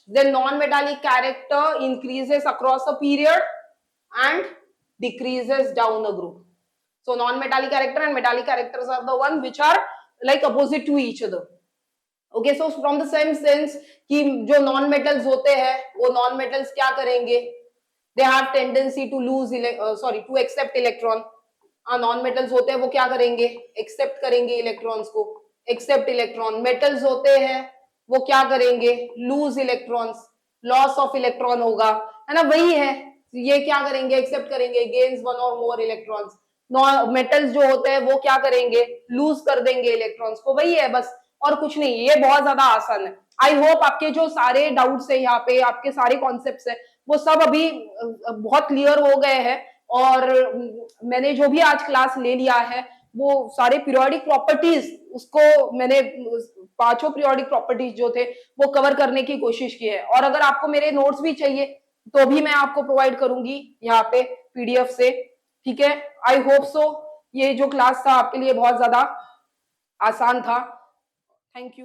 then non-metallic character increases across a period and decreases down a group. So non-metallic character and metallic characters are the one which are like opposite to each other. Okay, so from the same sense कि जो non metals होते हैं वो non metals क्या करेंगे, they have tendency to lose to accept electron. Non metals होते हैं वो क्या करेंगे, एक्सेप्ट करेंगे इलेक्ट्रॉन्स को, एक्सेप्ट इलेक्ट्रॉन. मेटल्स होते हैं वो क्या करेंगे, loose electrons, loss of electron होगा, है ना, वही है. ये क्या करेंगे, एक्सेप्ट करेंगे, गेन्स वन और मोर इलेक्ट्रॉन्स. मेटल्स जो होते हैं वो क्या करेंगे, लूज कर देंगे इलेक्ट्रॉन्स को, वही है बस, और कुछ नहीं. ये बहुत ज्यादा आसान है. आई होप आपके जो सारे डाउट्स है यहाँ पे, आपके सारे कॉन्सेप्ट्स है, वो सब अभी बहुत क्लियर हो गए हैं. और मैंने जो भी आज क्लास ले लिया है वो सारे पीरियोडिक प्रॉपर्टीज, उसको मैंने पांचों पीरियोडिक प्रॉपर्टीज जो थे वो कवर करने की कोशिश की है. और अगर आपको मेरे नोट्स भी चाहिए तो भी मैं आपको प्रोवाइड करूंगी यहाँ पे पीडीएफ से. ठीक है, आई होप सो ये जो क्लास था आपके लिए बहुत ज्यादा आसान था. Thank you.